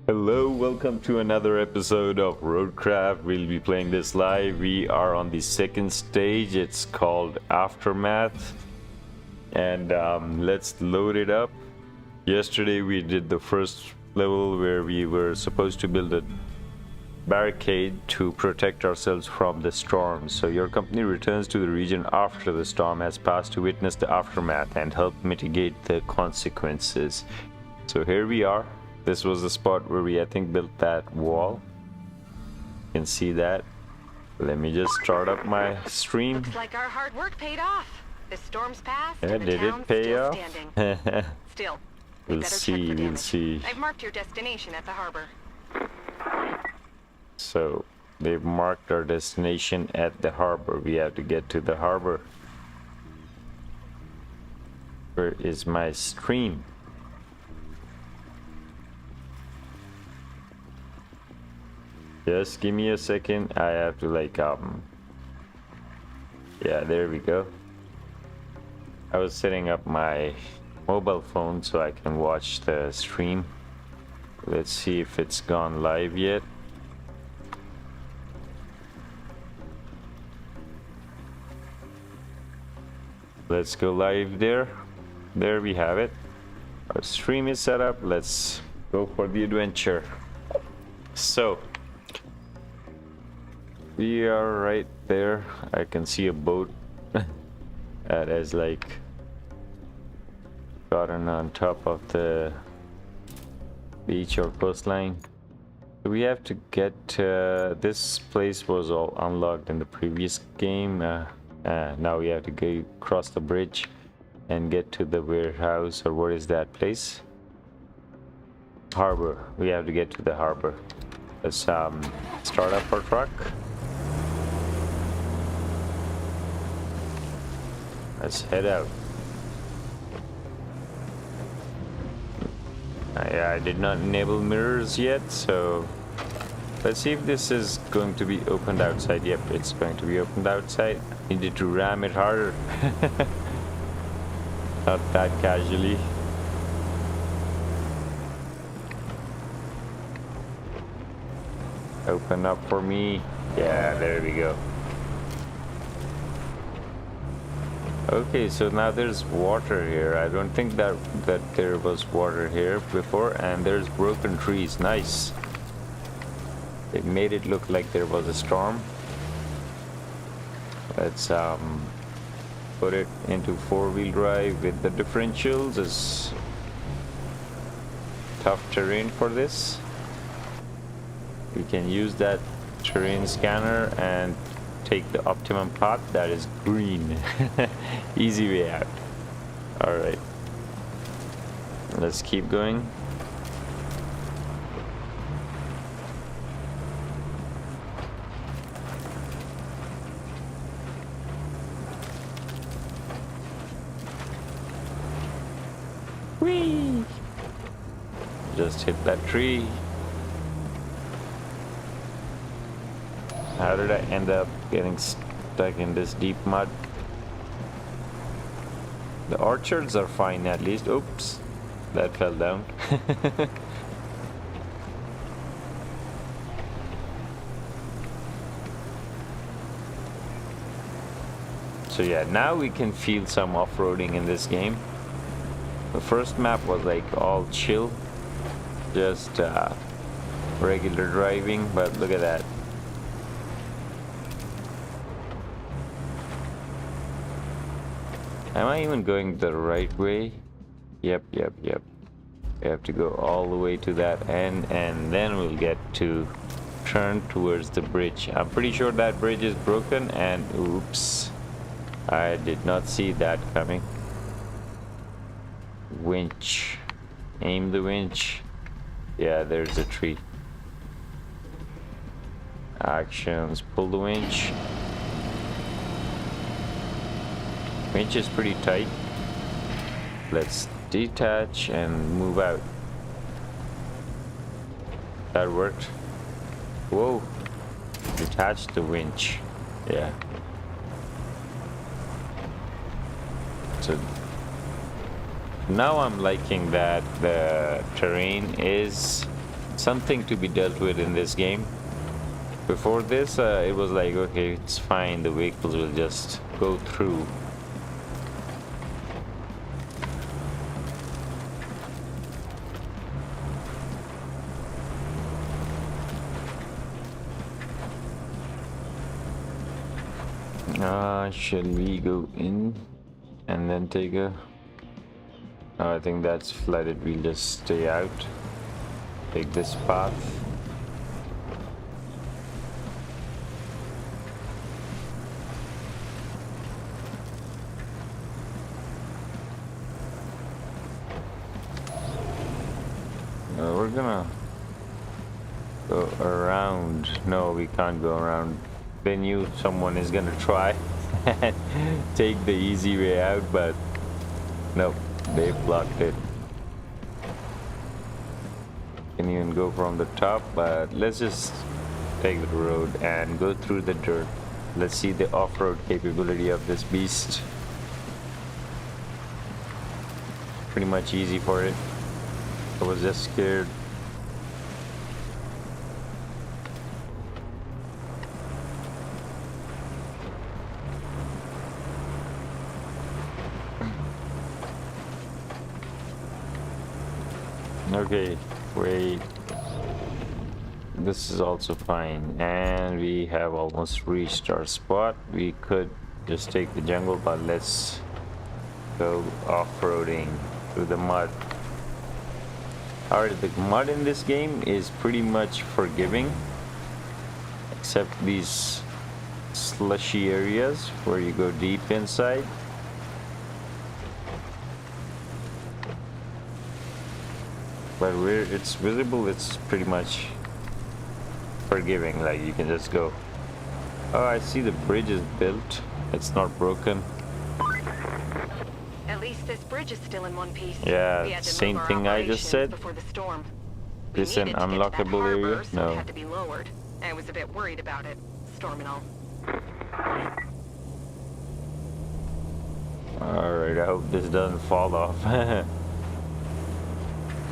Hello, welcome to another episode of RoadCraft. We'll be playing this live. We are on the second stage. It's called Aftermath. And let's load it up. Yesterday we did the first level where we were supposed to build a barricade to protect ourselves from the storm. So your company returns to the region after the storm has passed to witness the aftermath and help mitigate the consequences. So here we are. This was the spot where we, I think, built that wall. You can see that. Let me just start up my stream. Looks like our hard work paid off. The storm's passed. Yeah, and the did it town's pay still off? standing. Still, we We'll better see, check for we'll damage. see. I've marked your destination at the harbor. So they've marked our destination at the harbor. We have to get to the harbor. Where is my stream? Just give me a second. I have to yeah, there we go. I was setting up my mobile phone so I can watch the stream. Let's see if it's gone live yet. Let's go live there. There we have it. Our stream is set up. Let's go for the adventure. So we are right there. I can see a boat that has gotten on top of the beach or coastline. We have to get this place was all unlocked in the previous game. Now we have to go across the bridge and get to the warehouse, or what is that place? Harbor. We have to get to the harbor. Let's start up our truck. Let's head out. Yeah, I did not enable mirrors yet, so let's see if this is going to be opened outside. Yep, it's going to be opened outside. Needed to ram it harder. Not that casually. Open up for me. Yeah, there we go. Okay, so now there's water here. I don't think that there was water here before, and there's broken trees. Nice. It made it look like there was a storm. Let's put it into four-wheel drive with the differentials. It's tough terrain for this. We can use that terrain scanner and take the optimum path, that is green. Easy way out. All right, let's keep going. Whee! Just hit that tree. How did I end up getting stuck in this deep mud? The orchards are fine at least. Oops, that fell down. So yeah, now we can feel some off-roading in this game. The first map was like all chill, just regular driving, but look at that. Am I even going the right way? Yep. We have to go all the way to that end, and then we'll get to turn towards the bridge. I'm pretty sure that bridge is broken, and oops, I did not see that coming. Winch. Aim the winch. Yeah, there's a tree. Actions. Pull the winch. Winch is pretty tight. Let's detach and move out. That worked. Whoa. Detach the winch. Yeah. So now I'm liking that the terrain is something to be dealt with in this game. Before this, it was like, okay, it's fine, the vehicles will just go through. Shall we go in and then take a... No, I think that's flooded. We'll just stay out. Take this path. We're gonna go around. No, we can't go around. They knew someone is gonna try and take the easy way out, but no, they blocked it. Can even go from the top, but let's just take the road and go through the dirt. Let's see the off-road capability of this beast. Pretty much easy for it. I was just scared. Okay, wait. This is also fine, and we have almost reached our spot. We could just take the jungle, but let's go off-roading through the mud. Alright, the mud in this game is pretty much forgiving, except these slushy areas where you go deep inside. But where it's visible, it's pretty much forgiving, like you can just go. Oh, I see the bridge is built. It's not broken. At least this bridge is still in one piece. Yeah, We had to same move our thing I just operations said. before the storm. This an We needed to get to that unlockable harbor, area? so No. it had to be lowered. I was a bit worried about it, storm and all. Alright, I hope this doesn't fall off.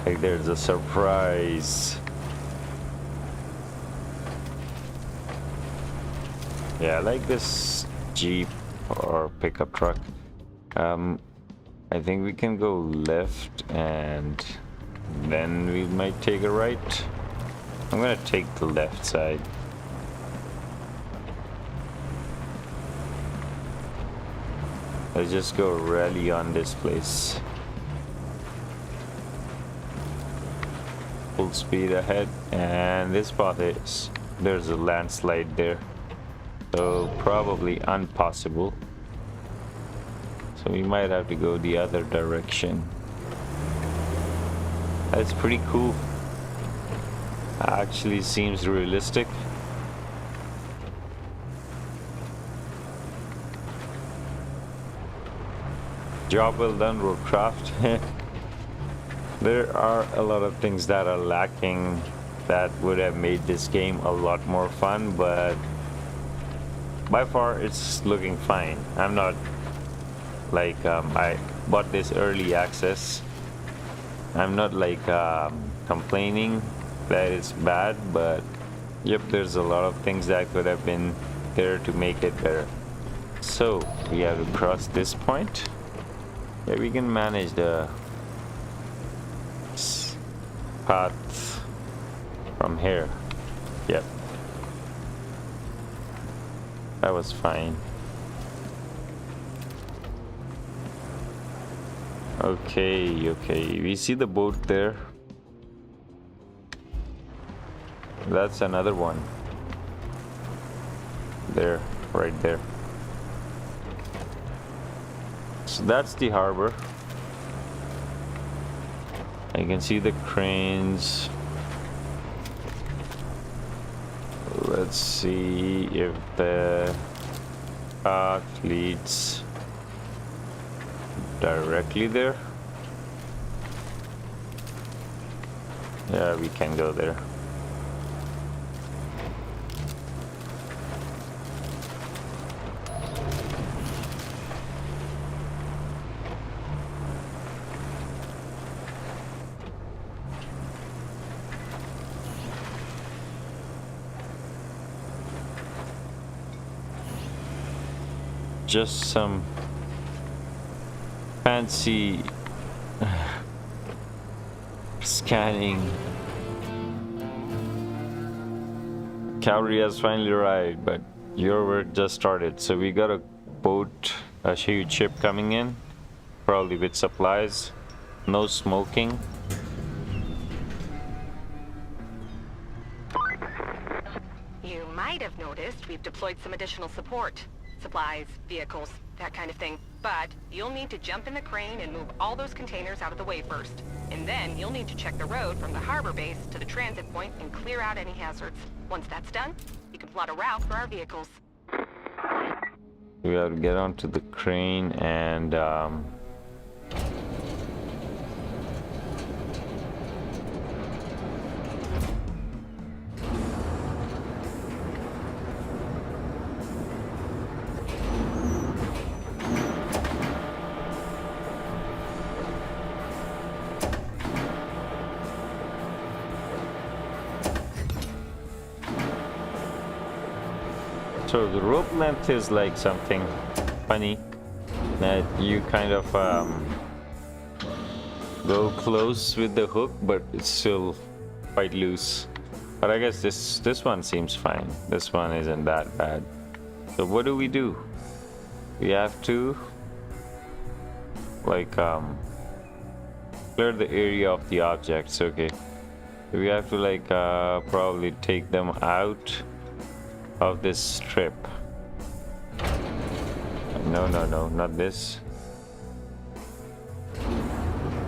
Like there's a surprise. Yeah, I like this Jeep or pickup truck. I think we can go left and then we might take a right. I'm gonna take the left side. Let's just go rally on this place. Full speed ahead, and this path is, there's a landslide there, so probably impossible. So we might have to go the other direction. That's pretty cool. Actually seems realistic. Job well done, RoadCraft. There are a lot of things that are lacking that would have made this game a lot more fun, but by far it's looking fine. I'm not like I bought this early access. I'm not like complaining that it's bad, but yep, there's a lot of things that could have been there to make it better. So we have to cross this point. Yeah, we can manage the path from here. Yep, that was fine. Okay, we see the boat there. That's another one there, right there. So that's the harbor. You can see the cranes. Let's see if the path leads directly there. Yeah, we can go there. just some fancy scanning. Cavalry has finally arrived, but your work just started. So we got a boat, a huge ship coming in, probably with supplies. No smoking. You might have noticed we've deployed some additional support. Supplies, vehicles, that kind of thing. But you'll need to jump in the crane and move all those containers out of the way first. And then you'll need to check the road from the harbor base to the transit point and clear out any hazards. Once that's done, you can plot a route for our vehicles. We have to get onto the crane and so the rope length is like something funny that you kind of go close with the hook, but it's still quite loose. But I guess this one seems fine. This one isn't that bad. So what do? We have to like clear the area of the objects. Okay, so we have to like probably take them out of this strip. No, not this.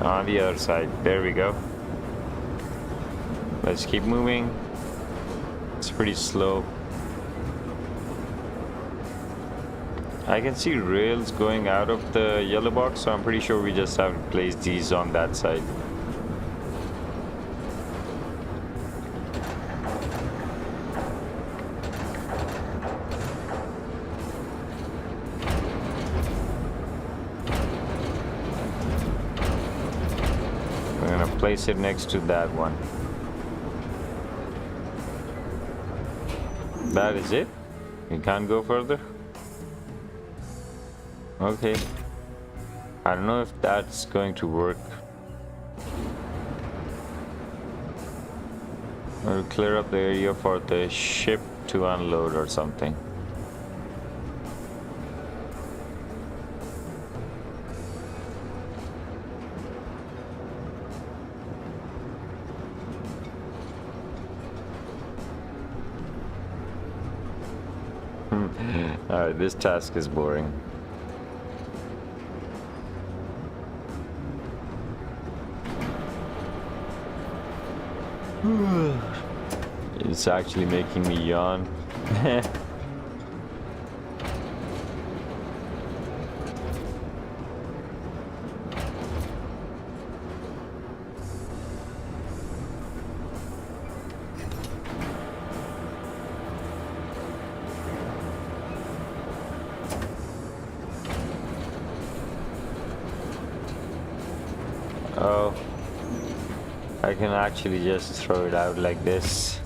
On the other side. There we go. Let's keep moving. It's pretty slow. I can see rails going out of the yellow box, so I'm pretty sure we just have to place these on that side. Place it next to that one. That is it? You can't go further? Okay. I don't know if that's going to work. Or clear up the area for the ship to unload or something. Alright, this task is boring. It's actually making me yawn. Oh, I can actually just throw it out like this.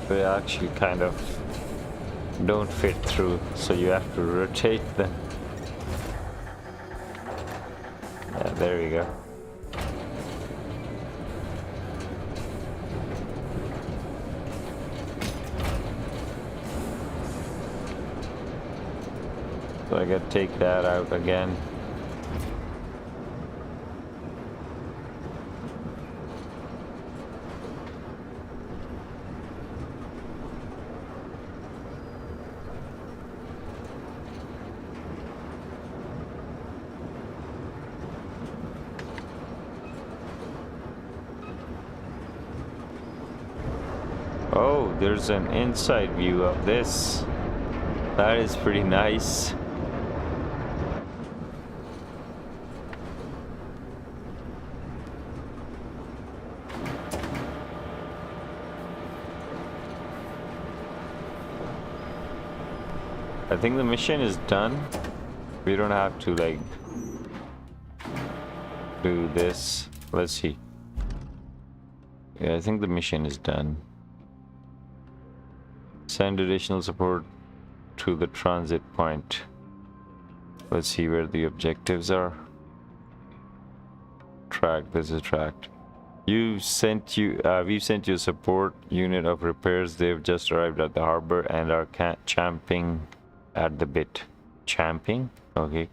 They actually kind of don't fit through, so you have to rotate them. Yeah, there we go. So I gotta take that out again. Oh, there's an inside view of this. That is pretty nice. I think the mission is done. We don't have to like do this. Let's see. Yeah, I think the mission is done. Send additional support to the transit point. Let's see where the objectives are. Track, this is tracked. We've sent you a support unit of repairs. They've just arrived at the harbor and are champing at the bit. Champing? Okay.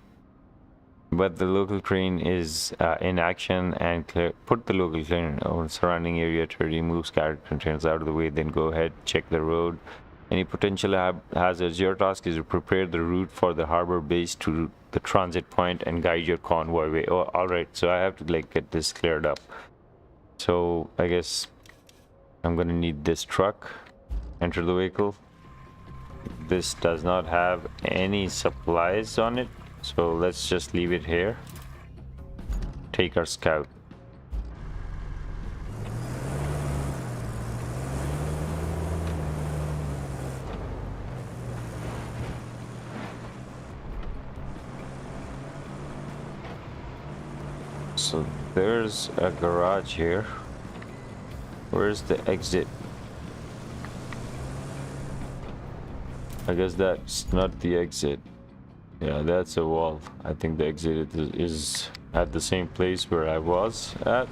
But the local crane is in action and put the local crane on surrounding area to remove scattered containers out of the way. Then go ahead, check the road. Any potential hazards. Your task is to prepare the route for the harbor base to the transit point and guide your convoy way. Oh, alright, so I have to like get this cleared up. So I guess I'm gonna need this truck. Enter the vehicle. This does not have any supplies on it, so let's just leave it here. Take our scout. So there's a garage here. Where's the exit? I guess that's not the exit. Yeah, that's a wall. I think the exit is at the same place where I was at.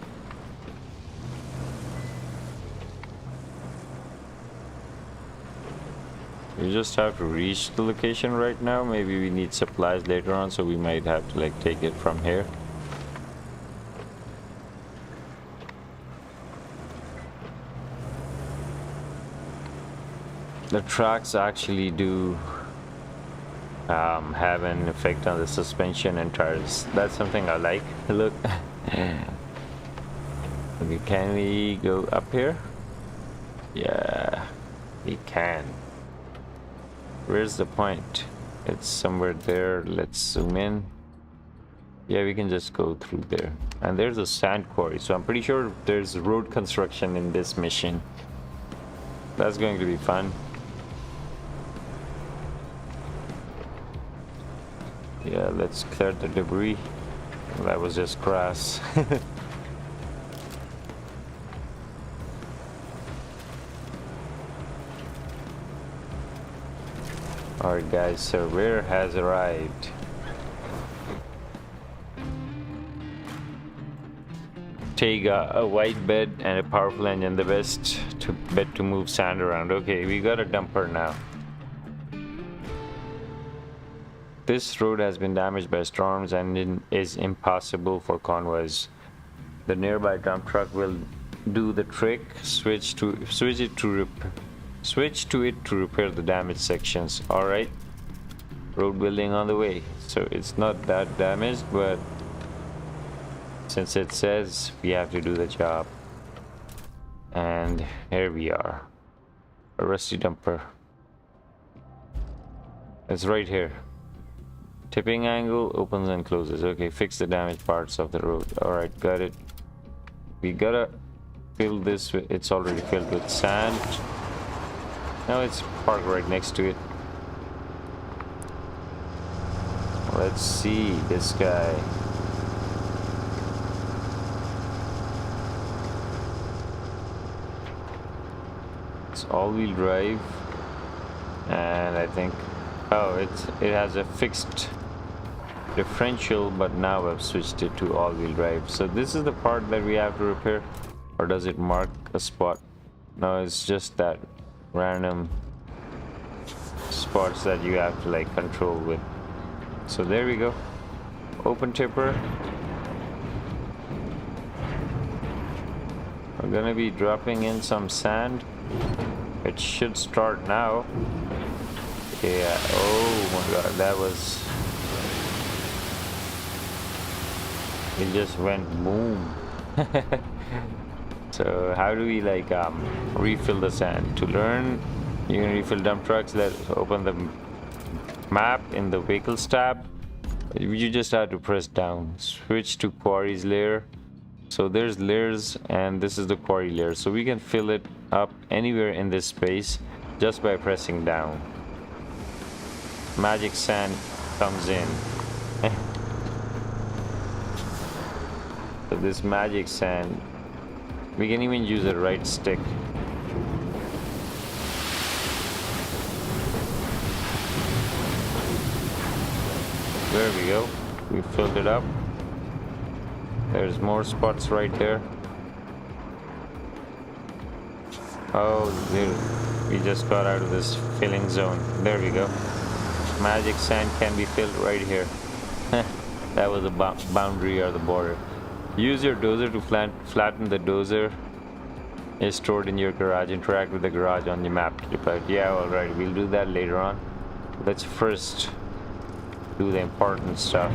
We just have to reach the location right now. Maybe we need supplies later on, so we might have to like take it from here. The tracks actually do have an effect on the suspension and tires. That's something I like. Look. Okay, can we go up here? Yeah, we can. Where's the point? It's somewhere there. Let's zoom in. Yeah, we can just go through there. And there's a sand quarry, so I'm pretty sure there's road construction in this mission. That's going to be fun. Yeah, let's clear the debris. That was just grass. Alright guys, surveyor has arrived. Take a white bed and a powerful engine, the best bed to move sand around. Okay, we got a dumper now. This road has been damaged by storms and is impossible for convoys. The nearby dump truck will do the trick. Switch to it to repair the damaged sections. All right. Road building on the way. So it's not that damaged, but since it says we have to do the job. And here we are. A rusty dumper. It's right here. Tipping angle opens and closes. Okay, fix the damaged parts of the road. Alright, got it. We gotta fill this with, it's already filled with sand. Now it's parked right next to it. Let's see this guy. It's all-wheel drive, and I think, oh, it has a fixed differential, but now I've switched it to all-wheel drive. So this is the part that we have to repair, or does it mark a spot? No, it's just that random spots that you have to like control with. So there we go. Open tipper. We're gonna be dropping in some sand. It should start now. Yeah, oh my god, that was... It just went boom. So how do we like refill the sand? To learn, you can refill dump trucks that open the map in the vehicles tab, you just have to press down. Switch to quarries layer. So there's layers and this is the quarry layer. So we can fill it up anywhere in this space just by pressing down. Magic sand comes in. So this magic sand, we can even use a right stick. There we go. We filled it up. There's more spots right there. Oh, there. We just got out of this filling zone. There we go. Magic sand can be filled right here. That was the boundary or the border. Use your dozer to flatten the dozer. Is stored in your garage. Interact with the garage on your map. Yeah, alright. We'll do that later on. Let's first do the important stuff.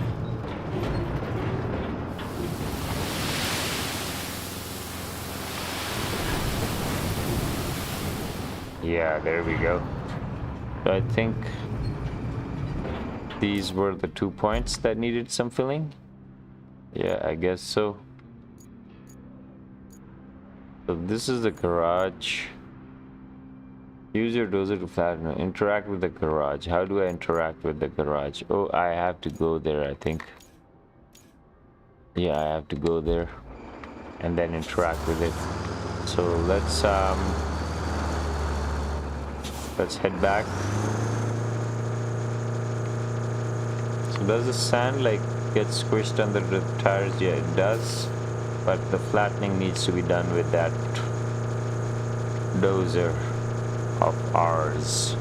Yeah, there we go. So I think these were the 2 points that needed some filling. Yeah, I guess so. So this is the garage. Use your dozer to flatten. Interact with the garage. How do I interact with the garage? Oh, I have to go there, I think. Yeah, I have to go there and then interact with it. So let's head back. So does the sand like get squished under the tires? Yeah, it does. But the flattening needs to be done with that dozer of ours.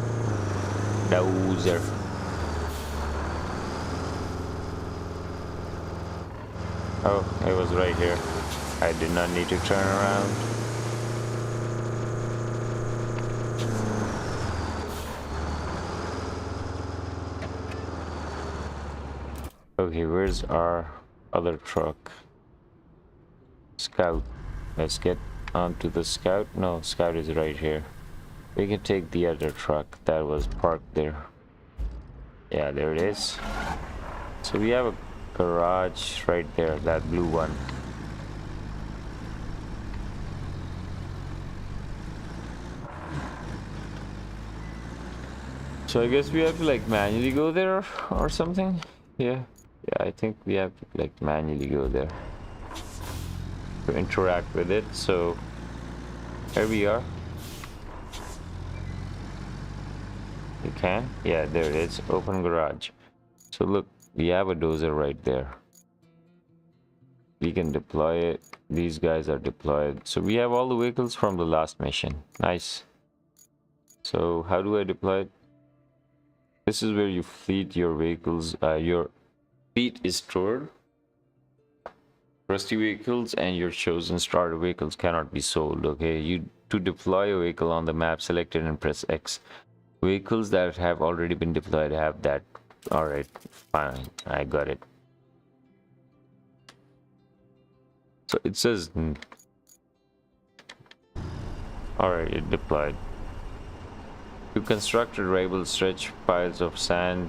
Dozer. Oh, it was right here. I did not need to turn around. Okay, where's our other truck? Scout. Let's get onto the Scout. No, Scout is right here. We can take the other truck that was parked there. Yeah, there it is. So we have a garage right there, that blue one. So I guess we have to like manually go there or something. Yeah, I think we have to like manually go there to interact with it. So here we are. You can? Yeah, there it is. Open garage. So look, we have a dozer right there. We can deploy it. These guys are deployed. So we have all the vehicles from the last mission. Nice. So how do I deploy it? This is where you fleet your vehicles. Your fleet is stored. Rusty vehicles and your chosen starter vehicles cannot be sold. Okay, to deploy a vehicle on the map, select it and press X. Vehicles that have already been deployed have that. Alright, fine, I got it. So it says alright, it deployed. To construct a reliable stretch piles of sand,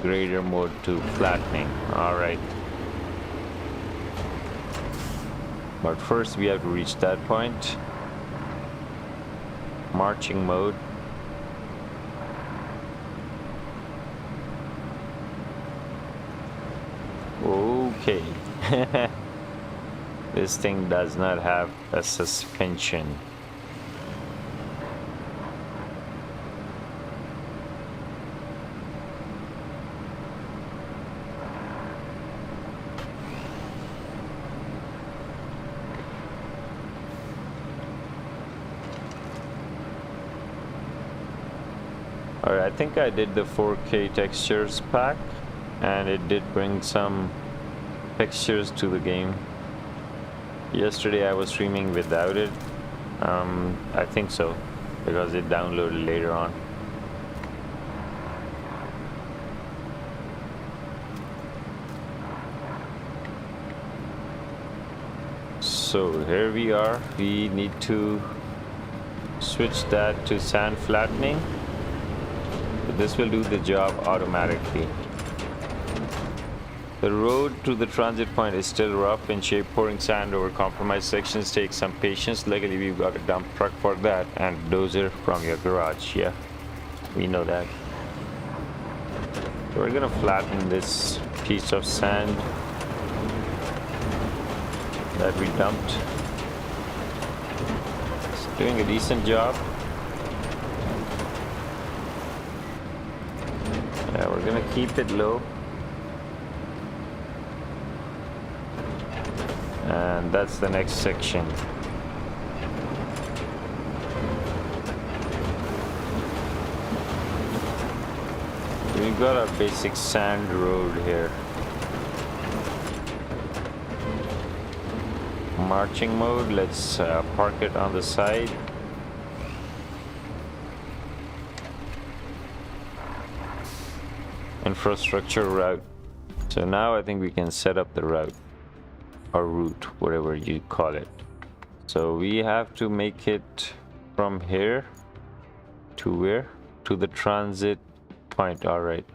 grader mode to flattening. Alright. But first we have to reach that point. Marching mode. Okay. This thing does not have a suspension. Alright, I think I did the 4K textures pack and it did bring some textures to the game. Yesterday I was streaming without it. I think so, because it downloaded later on. So here we are. We need to switch that to sand flattening. this will do the job automatically. The road to the transit point is still rough in shape. Pouring sand over compromised sections takes some patience. Luckily, we've got a dump truck for that and dozer from your garage. Yeah, we know that. So we're gonna flatten this piece of sand that we dumped. It's doing a decent job. Yeah, we're gonna keep it low. And that's the next section. We've got our basic sand road here. Marching mode, let's park it on the side. Infrastructure route. So now I think we can set up the route. Or route, whatever you call it. So we have to make it from here to where? To the transit point. All right.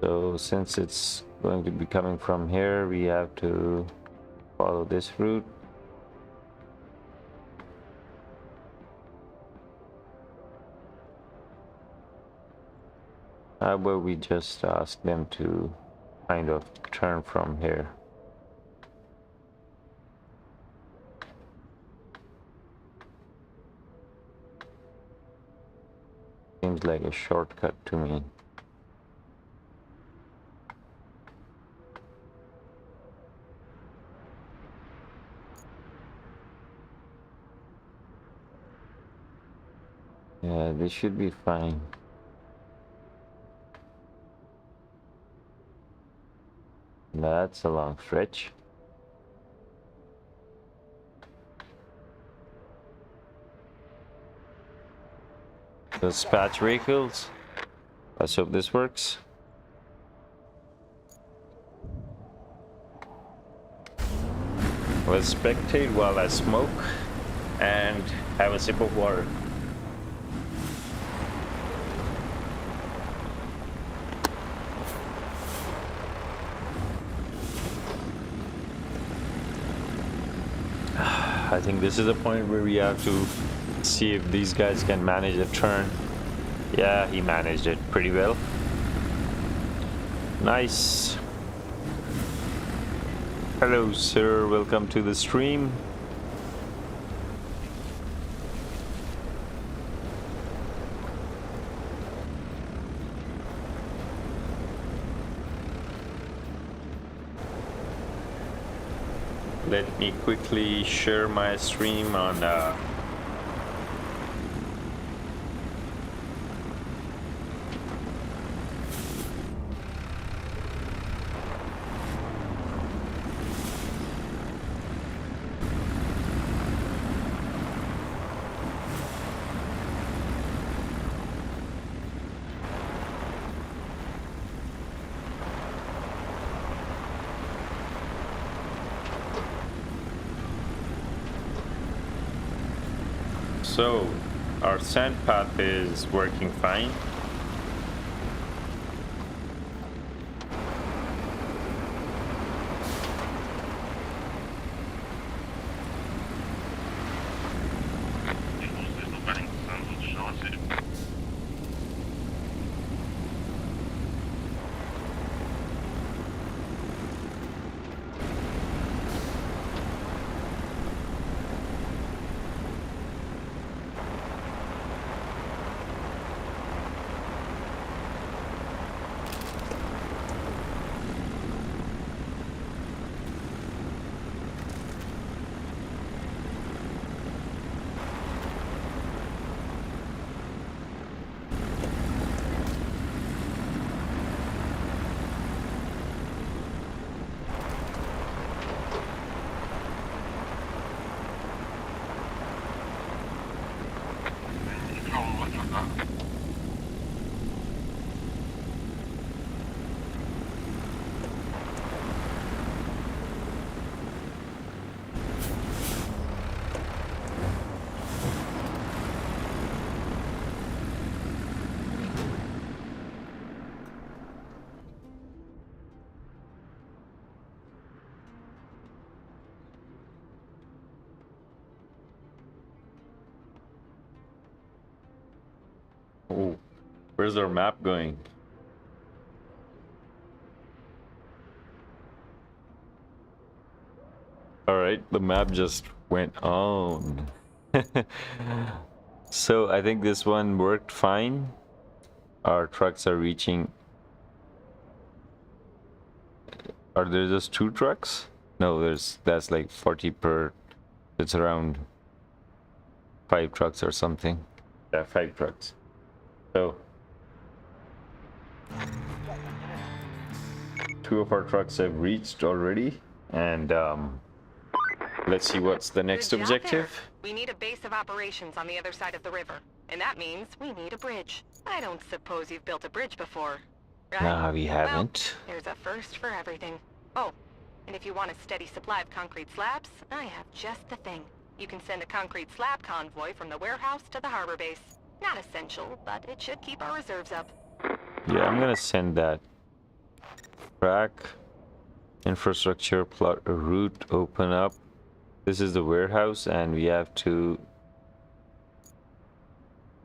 So since it's going to be coming from here, we have to follow this route. How about we just ask them to kind of turn from here? Seems like a shortcut to me. Yeah, this should be fine. That's a long stretch. Dispatch vehicles. Let's hope this works. Let's spectate while I smoke and have a sip of water. I think this is a point where we have to see if these guys can manage a turn. Yeah, he managed it pretty well. Nice. Hello, sir. Welcome to the stream. Let me quickly share my stream on So, our sand path is working fine. Where's our map going? Alright, the map just went on. So I think this one worked fine. Our trucks are reaching. Are there just 2 trucks? No, that's like 40 per. It's around 5 trucks or something. Yeah, 5 trucks. So 2 of our trucks have reached already, and let's see what's the next Good job objective. there. We need a base of operations on the other side of the river, and that means we need a bridge. I don't suppose you've built a bridge before, right? Nah, we haven't. Well, there's a first for everything. Oh, and if you want a steady supply of concrete slabs, I have just the thing. You can send a concrete slab convoy from the warehouse to the harbor base. Not essential, but it should keep our reserves up. Yeah, I'm gonna send that. Track, infrastructure, plot a route, open up. This is the warehouse, and we have to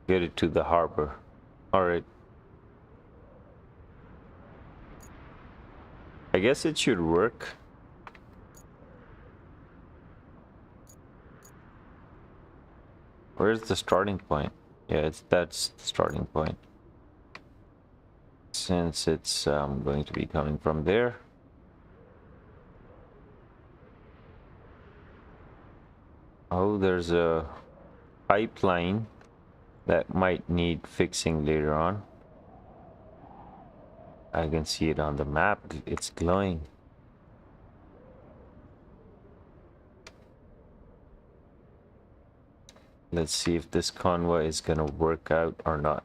get it to the harbor. All right. I guess it should work. Where's the starting point? Yeah, that's the starting point. Since it's going to be coming from there. Oh, there's a pipeline that might need fixing later on. I can see it on the map. It's glowing. Let's see if this convoy is gonna work out or not.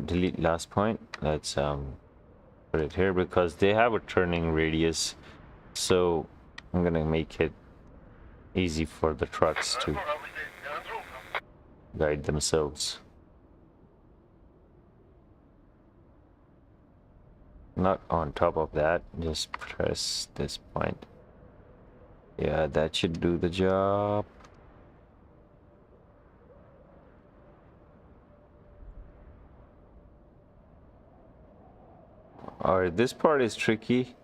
Delete last point. Let's put it here because they have a turning radius, so I'm gonna make it easy for the trucks to guide themselves. Not on top of that, just press this point. Yeah, that should do the job. Alright, this part is tricky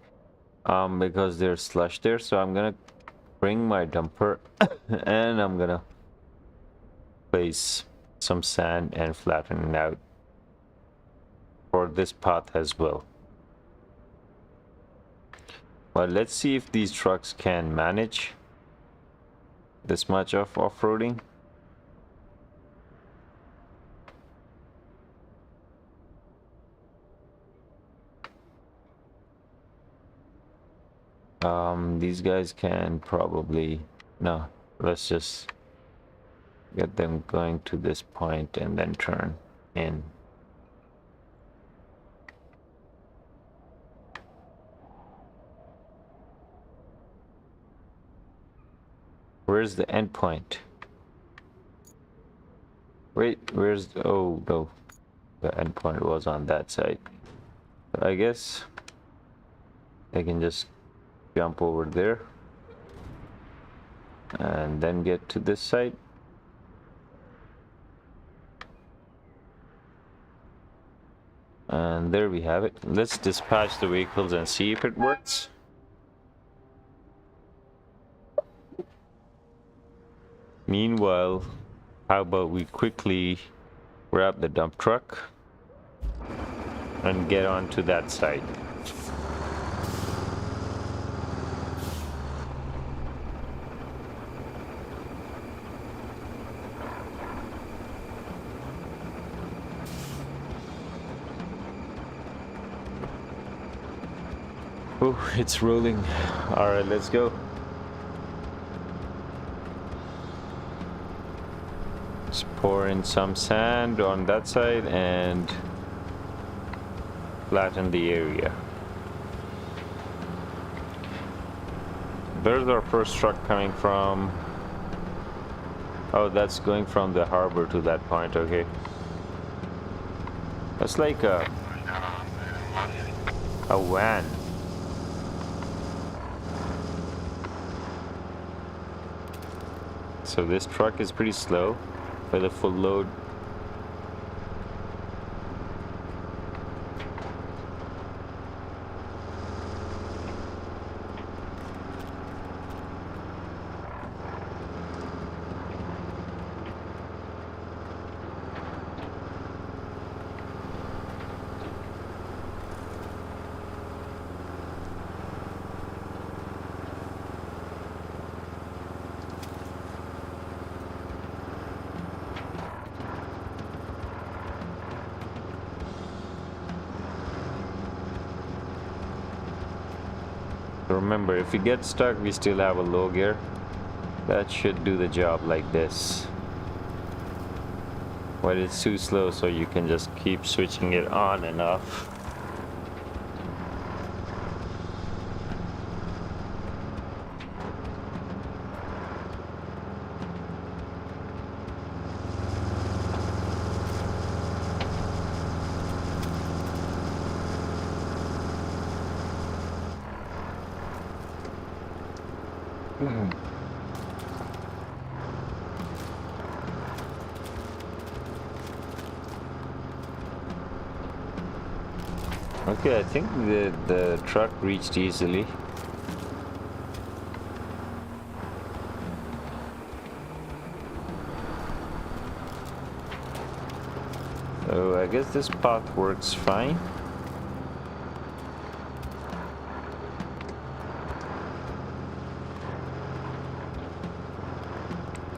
because there's slush there, so I'm gonna bring my dumper and I'm gonna place some sand and flatten it out for this path as well. But let's see if these trucks can manage this much of off-roading. These guys can probably, no, let's just get them going to this point and then turn in. Where's the end point? Wait, where's the, oh no, the end point was on that side. So I guess I can just jump over there and then get to this side. And there we have it. Let's dispatch the vehicles and see if it works. Meanwhile, how about we quickly grab the dump truck and get onto that side. Oh, it's rolling. All right, let's go. Let's pour in some sand on that side and flatten the area. There's our first truck coming from. Oh, that's going from the harbor to that point. Okay. That's like a van. So this truck is pretty slow with a full load. Remember, if we get stuck, we still have a low gear. That should do the job like this. But it's too slow, so you can just keep switching it on and off. Okay, I think the truck reached easily. So I guess this path works fine.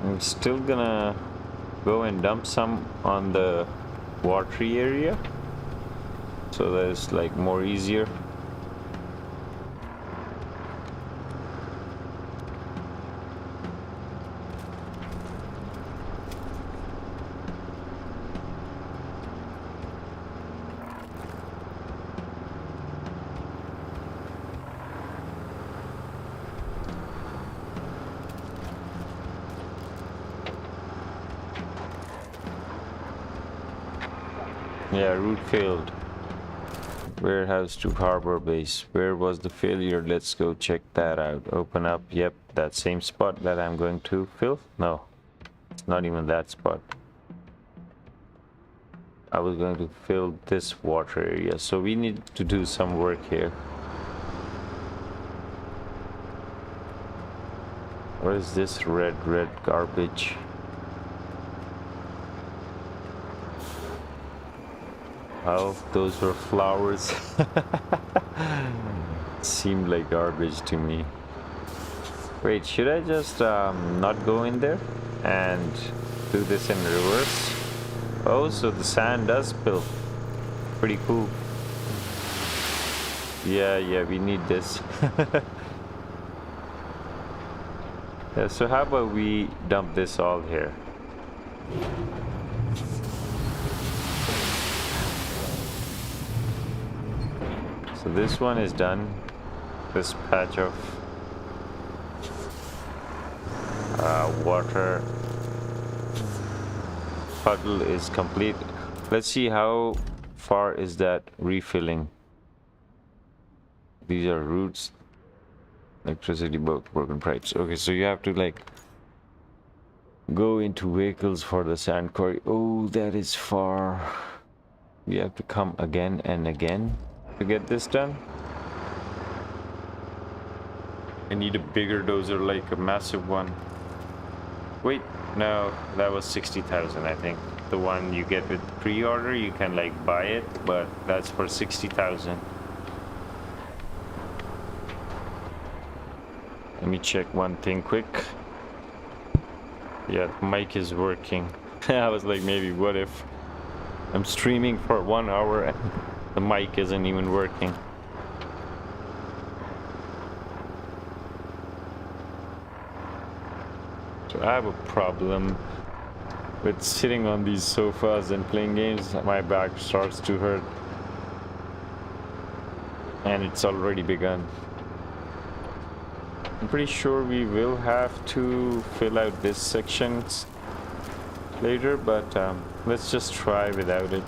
I'm still gonna go and dump some on the watery area, so that it's like more easier. Yeah, route failed. Warehouse to harbor base. Where was the failure? Let's go check that out. Open up. Yep, that same spot that I'm going to fill. No, it's not even that spot. I was going to fill this water area, so we need to do some work here. What is this red garbage? Oh, those were flowers. Seemed like garbage to me. Wait, should I just not go in there and do this in reverse? Oh, so the sand does spill. Pretty cool. Yeah, we need this. Yeah, so how about we dump this all here? So this one is done. This patch of water puddle is complete. Let's see how far is that refilling. These are routes. Electricity broken pipes. Okay, so you have to like go into vehicles for the sand quarry. Oh, that is far. We have to come again and again to get this done. I need a bigger dozer, like a massive one. Wait, no, that was 60,000, I think. The one you get with pre-order, you can like buy it, but that's for 60,000. Let me check one thing quick. Yeah, the mic is working. I was like, maybe what if I'm streaming for 1 hour and the mic isn't even working. So I have a problem with sitting on these sofas and playing games. My back starts to hurt. And it's already begun. I'm pretty sure we will have to fill out this section later, but let's just try without it.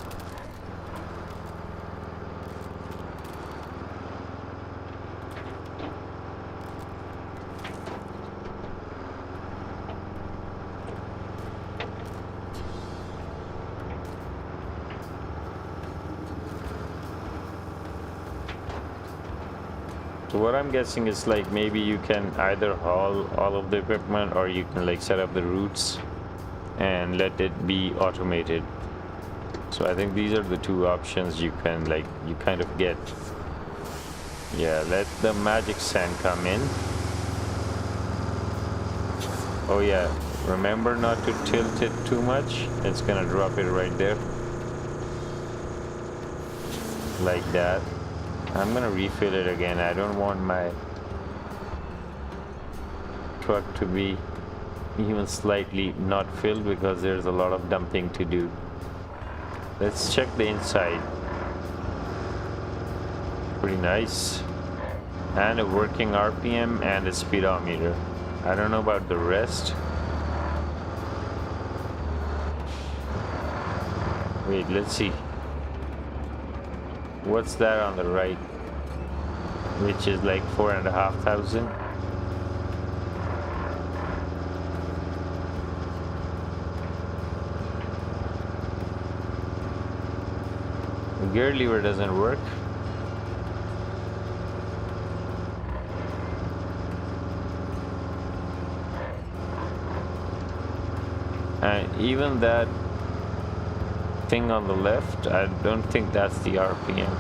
So what I'm guessing is like maybe you can either haul all of the equipment or you can like set up the routes and let it be automated. So I think these are the two options you can like, you kind of get. Yeah, let the magic sand come in. Oh yeah, remember not to tilt it too much. It's gonna drop it right there. Like that. I'm gonna refill it again. I don't want my truck to be even slightly not filled because there's a lot of dumping to do. Let's check the inside. Pretty nice. And a working RPM and a speedometer. I don't know about the rest. Wait, let's see. What's that on the right? Which is like 4,500. The gear lever doesn't work. And even that thing on the left, I don't think that's the RPM.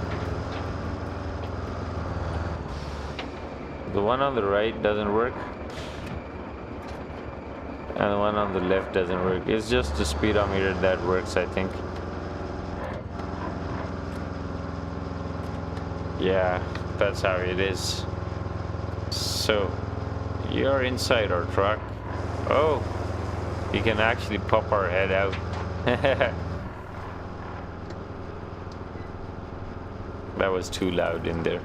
The one on the right doesn't work, and the one on the left doesn't work. It's just the speedometer that works, I think. Yeah, that's how it is. So, you're inside our truck. Oh, we can actually pop our head out. That was too loud in there.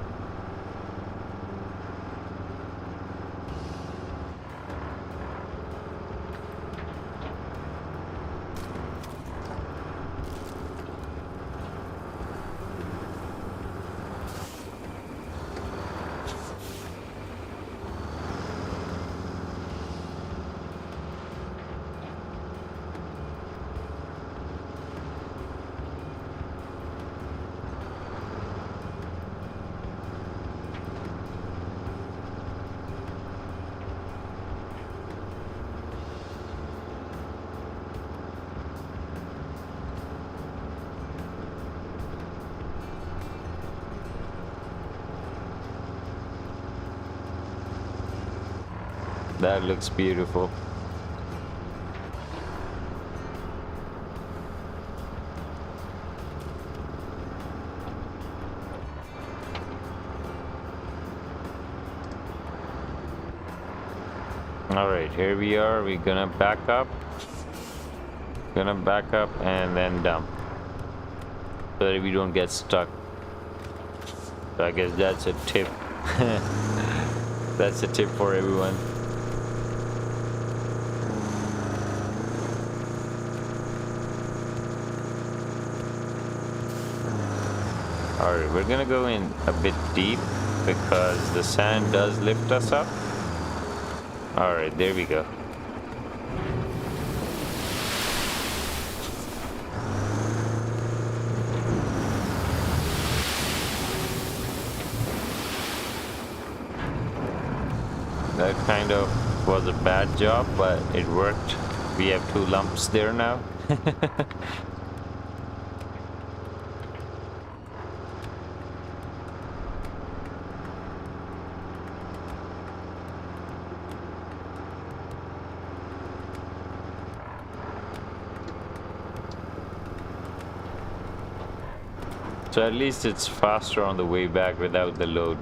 That looks beautiful. Alright, here we are. We're gonna back up. And then dump. So that we don't get stuck. So I guess that's a tip. That's a tip for everyone. Alright, we're gonna go in a bit deep because the sand does lift us up. Alright, there we go. That kind of was a bad job, but it worked. We have 2 lumps there now. So at least it's faster on the way back without the load.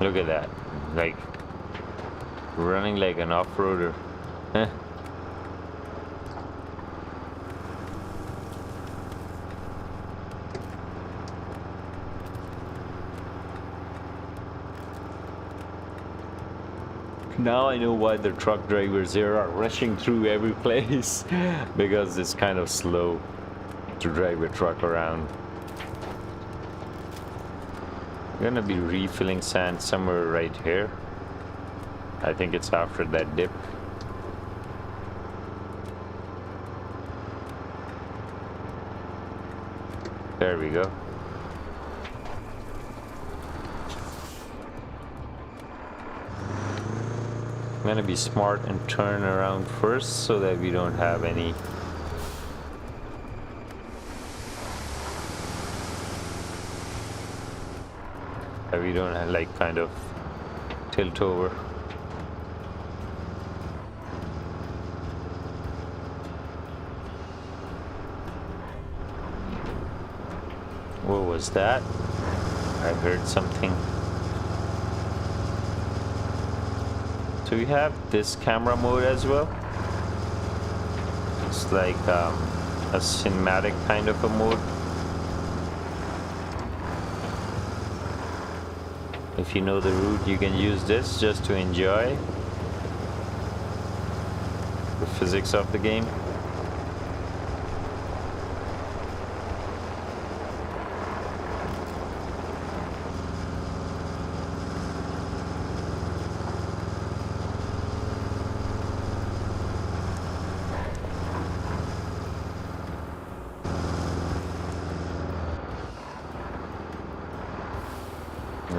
Look at that. Like, running like an off-roader. Now I know why the truck drivers here are rushing through every place. Because it's kind of slow to drive a truck around. I'm gonna be refilling sand somewhere right here. I think it's after that dip. There we go. I'm gonna be smart and turn around first so that we don't have any like kind of tilt over. What was that? I heard something. So we have this camera mode as well. It's like a cinematic kind of a mode. If you know the route, you can use this just to enjoy the physics of the game.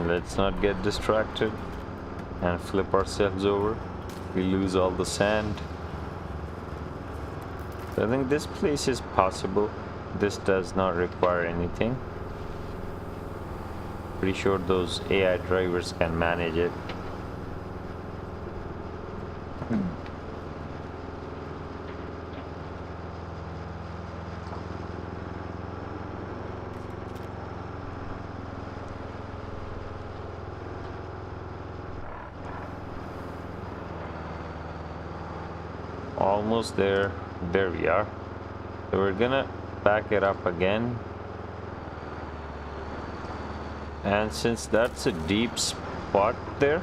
Let's not get distracted and flip ourselves over. We lose all the sand. So I think this place is possible. This does not require anything. Pretty sure those AI drivers can manage it. Almost there. There we are. So we're gonna back it up again. And since that's a deep spot there,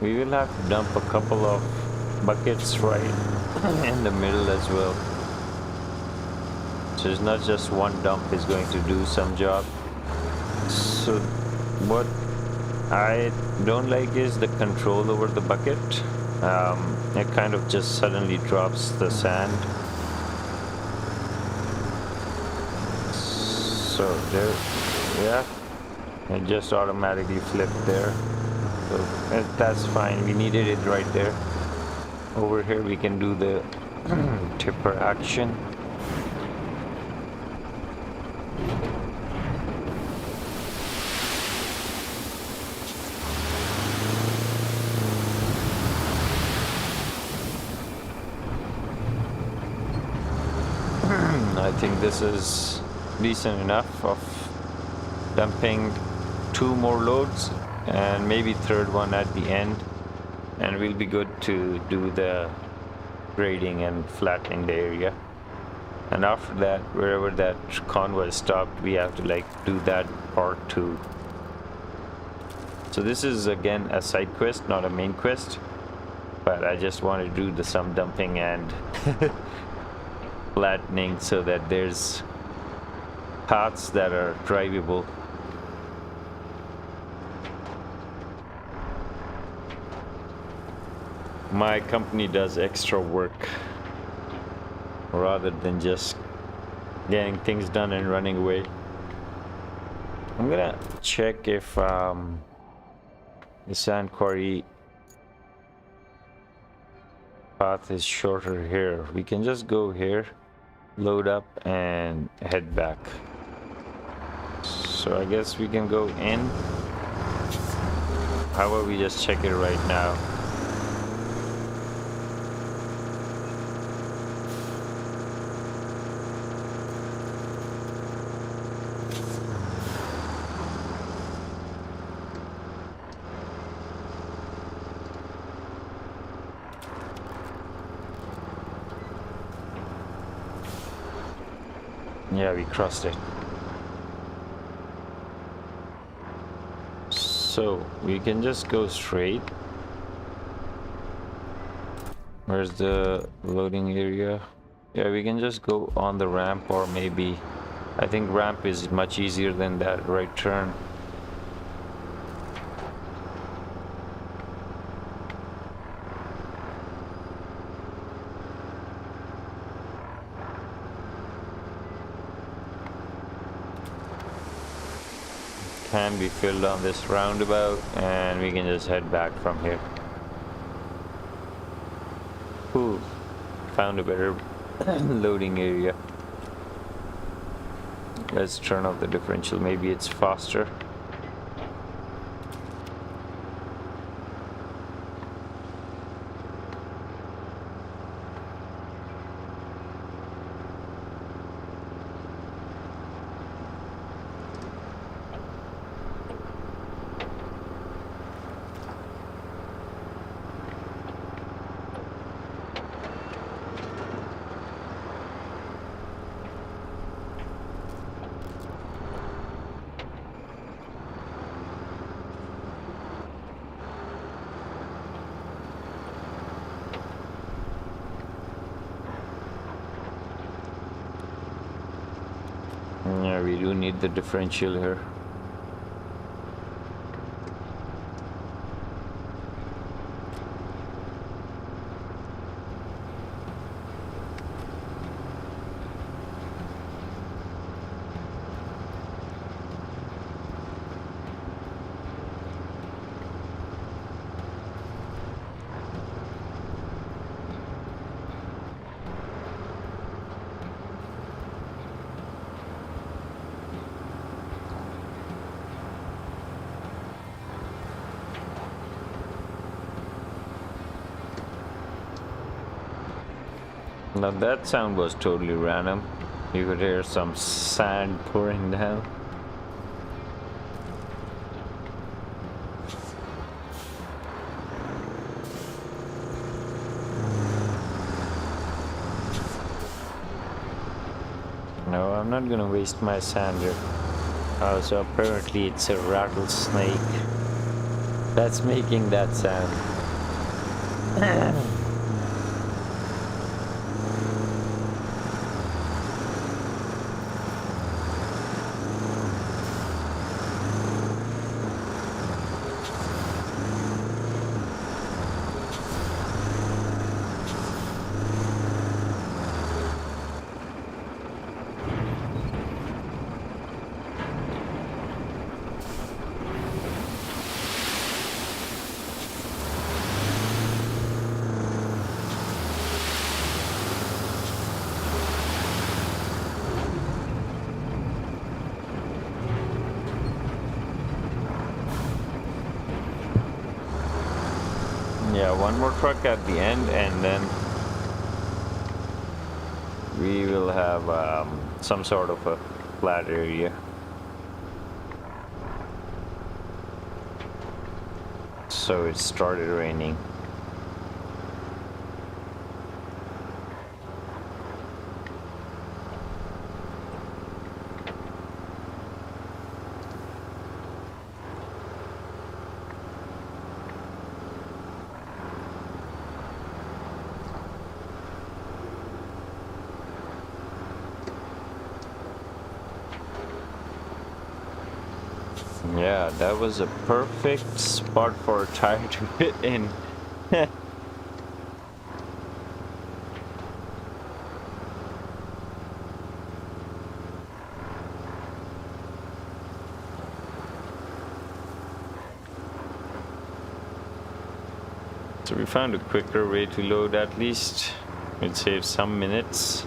we will have to dump a couple of buckets right in the middle as well. So it's not just one dump is going to do some job. So what I don't like is the control over the bucket. It kind of just suddenly drops the sand. So there, yeah, it just automatically flipped there. So that's fine, we needed it right there. Over here we can do the tipper action. I think this is decent enough of dumping 2 more loads and maybe third one at the end, and we'll be good to do the grading and flattening the area. And after that, wherever that convoy stopped, we have to like do that part too. So this is again a side quest, not a main quest, but I just want to do some dumping and flattening so that there's paths that are drivable. My company does extra work rather than just getting things done and running away. I'm gonna check if the sand quarry path is shorter here. We can just go here, load up and head back. So I guess we can go in. How about we just check it right now? Yeah, we crossed it. So we can just go straight. Where's the loading area? Yeah, we can just go on the ramp, or maybe I think ramp is much easier than that right turn. Can be filled on this roundabout, and we can just head back from here. Ooh, found a better loading area. Let's turn off the differential, maybe it's faster. Yeah, we do need the differential here. Now that sound was totally random. You could hear some sand pouring down. No, I'm not gonna waste my sand here. Oh, so apparently it's a rattlesnake that's making that sound. Yeah, one more truck at the end, and then we will have some sort of a flat area. So it started raining. Yeah, that was a perfect spot for a tire to fit in. So we found a quicker way to load at least. It saves some minutes.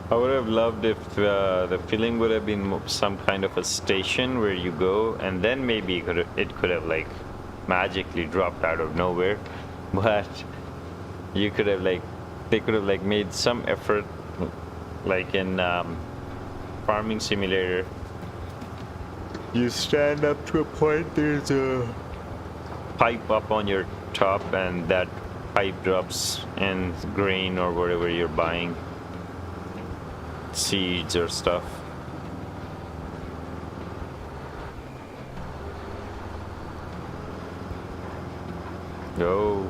I would have loved if the filling would have been some kind of a station where you go, and then maybe it could have like magically dropped out of nowhere. But you could have they could have made some effort, like in Farming Simulator. You stand up to a point, there's a pipe up on your top, and that pipe drops in grain or whatever you're buying. Seeds or stuff. Go.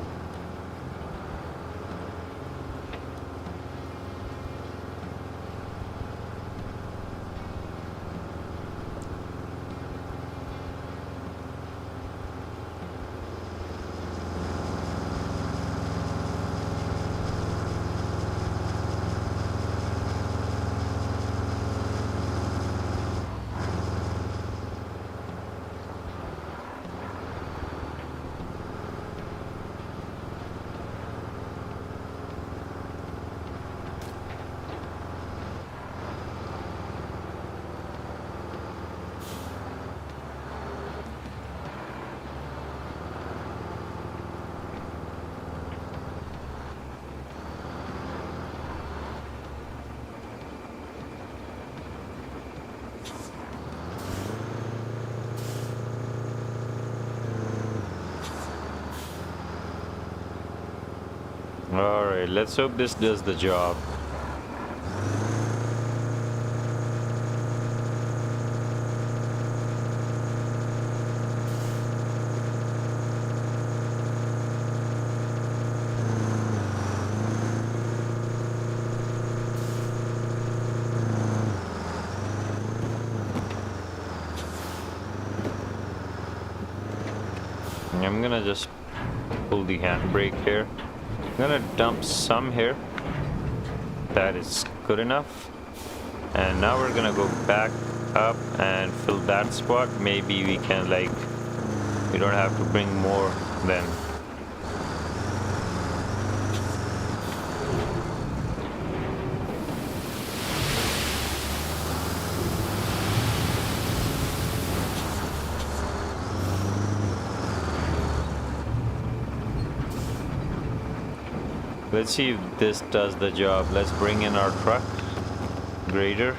Alright, let's hope this does the job. I'm gonna just pull the handbrake here. I'm gonna dump some here. That is good enough. And now we're gonna go back up and fill that spot. Maybe we can, like, we don't have to bring more then. Let's see if this does the job. Let's bring in our truck grader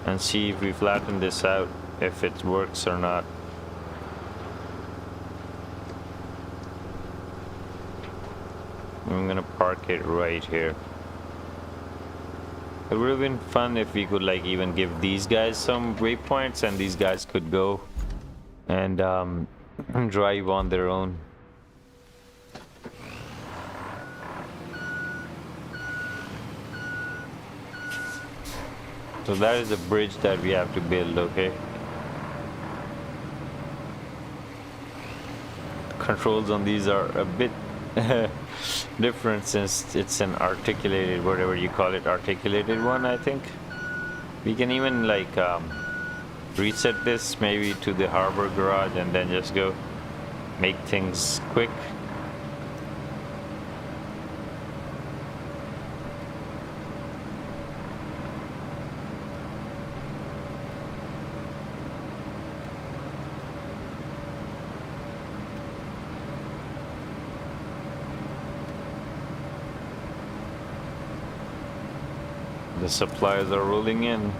and see if we flatten this out, if it works or not. I'm gonna park it right here. It would have been fun if we could, like, even give these guys some waypoints and these guys could go and drive on their own. So that is a bridge that we have to build, okay? Controls on these are a bit different since it's an articulated, whatever you call it, articulated one, I think. We can even, like, reset this maybe to the harbor garage and then just go make things quick. The supplies are rolling in.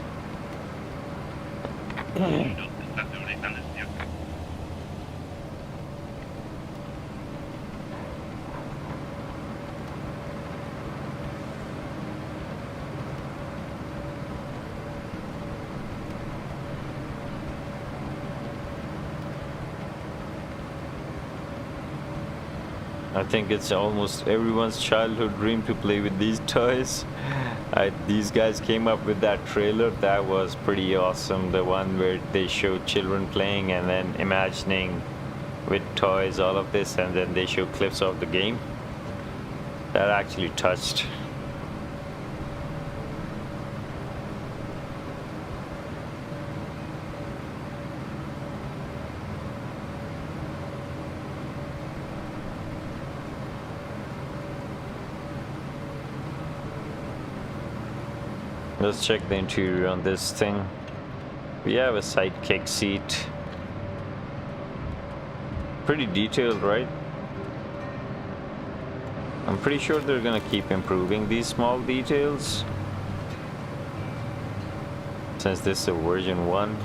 I think it's almost everyone's childhood dream to play with these toys. These guys came up with that trailer. That was pretty awesome. The one where they showed children playing and then imagining with toys all of this, and then they show clips of the game. That actually touched. Let's check the interior on this thing. We have a sidekick seat. Pretty detailed, right? I'm pretty sure they're gonna keep improving these small details since this is a version 1.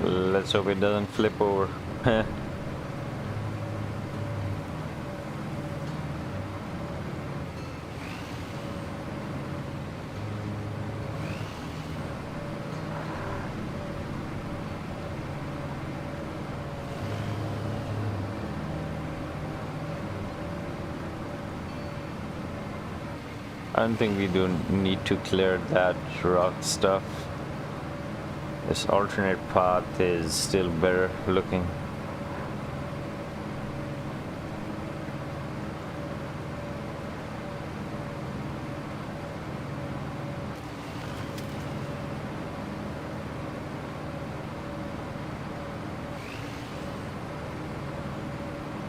Let's hope it doesn't flip over. I don't think we do need to clear that rock stuff. This alternate path is still better looking.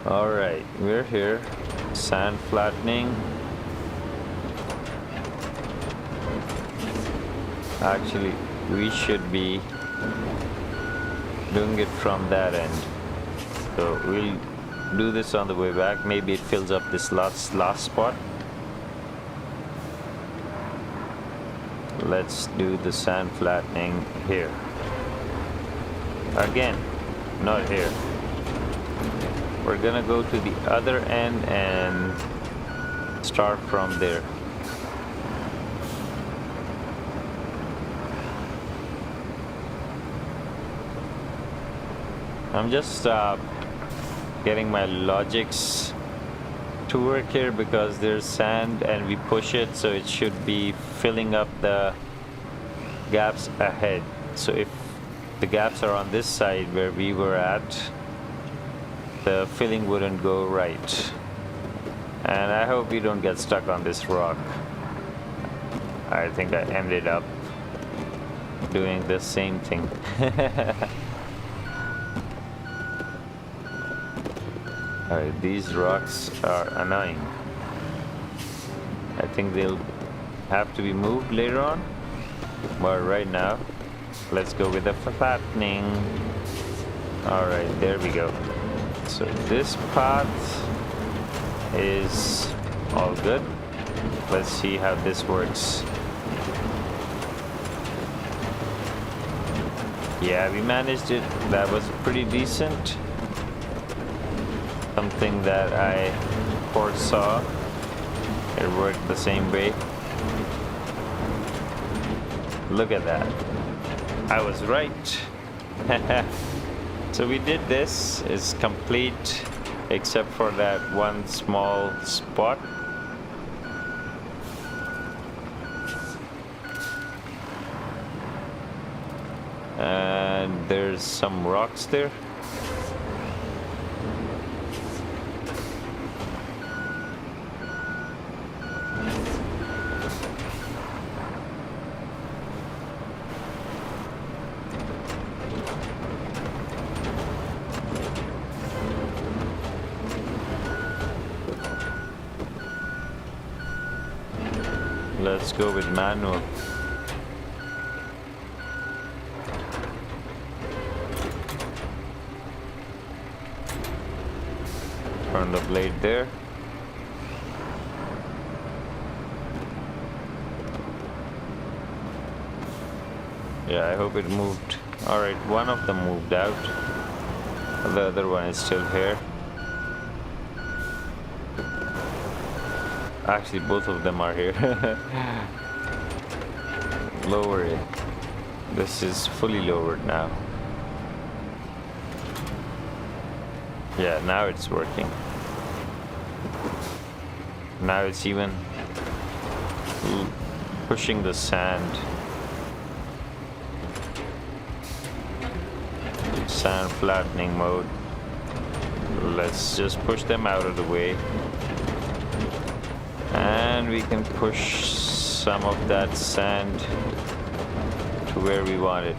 All right, we're here. Sand flattening. Actually, we should be doing it from that end. So we'll do this on the way back. Maybe it fills up this last spot. Let's do the sand flattening here. Again, not here. We're gonna go to the other end and start from there. I'm just getting my logics to work here because there's sand and we push it, so it should be filling up the gaps ahead. So if the gaps are on this side where we were at, the filling wouldn't go right. And I hope we don't get stuck on this rock. I think I ended up doing the same thing. Alright, these rocks are annoying. I think they'll have to be moved later on. But right now, let's go with the flattening. Alright, there we go. So this path is all good. Let's see how this works. Yeah, we managed it. That was pretty decent. Something that I foresaw. It worked the same way. Look at that. I was right. So we did this. It's complete except for that one small spot. And there's some rocks there. Let's go with manual. Turn the blade there. Yeah, I hope it moved. Alright, one of them moved out. The other one is still here. Actually, both of them are here. Lower it. This is fully lowered now. Yeah, now it's working. Now it's even pushing the sand. Sand flattening mode. Let's just push them out of the way. And we can push some of that sand to where we want it.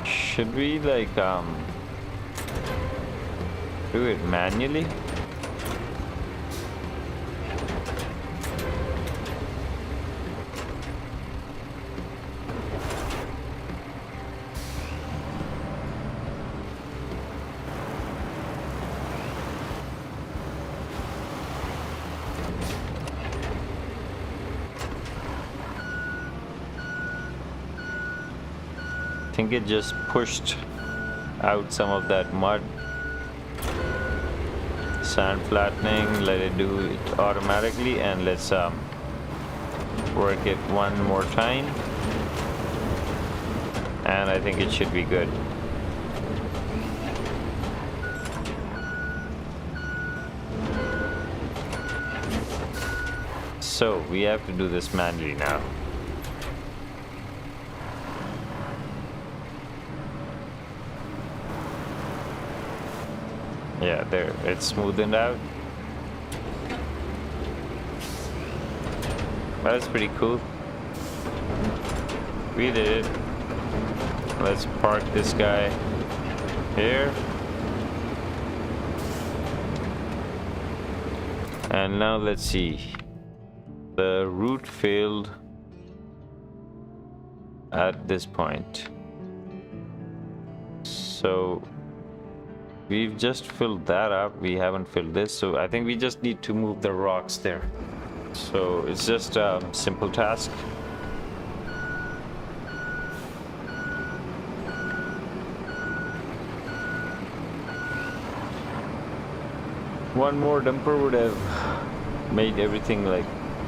Should we like do it manually? I think it just pushed out some of that mud. Sand flattening, let it do it automatically, and let's work it one more time, and I think it should be good. So we have to do this manually now. Yeah, there, it's smoothened out. That's pretty cool. We did it. Let's park this guy here. And now let's see. The route failed at this point. So we've just filled that up. We haven't filled this, so I think we just need to move the rocks there. So it's just a simple task. One more dumper would have made everything like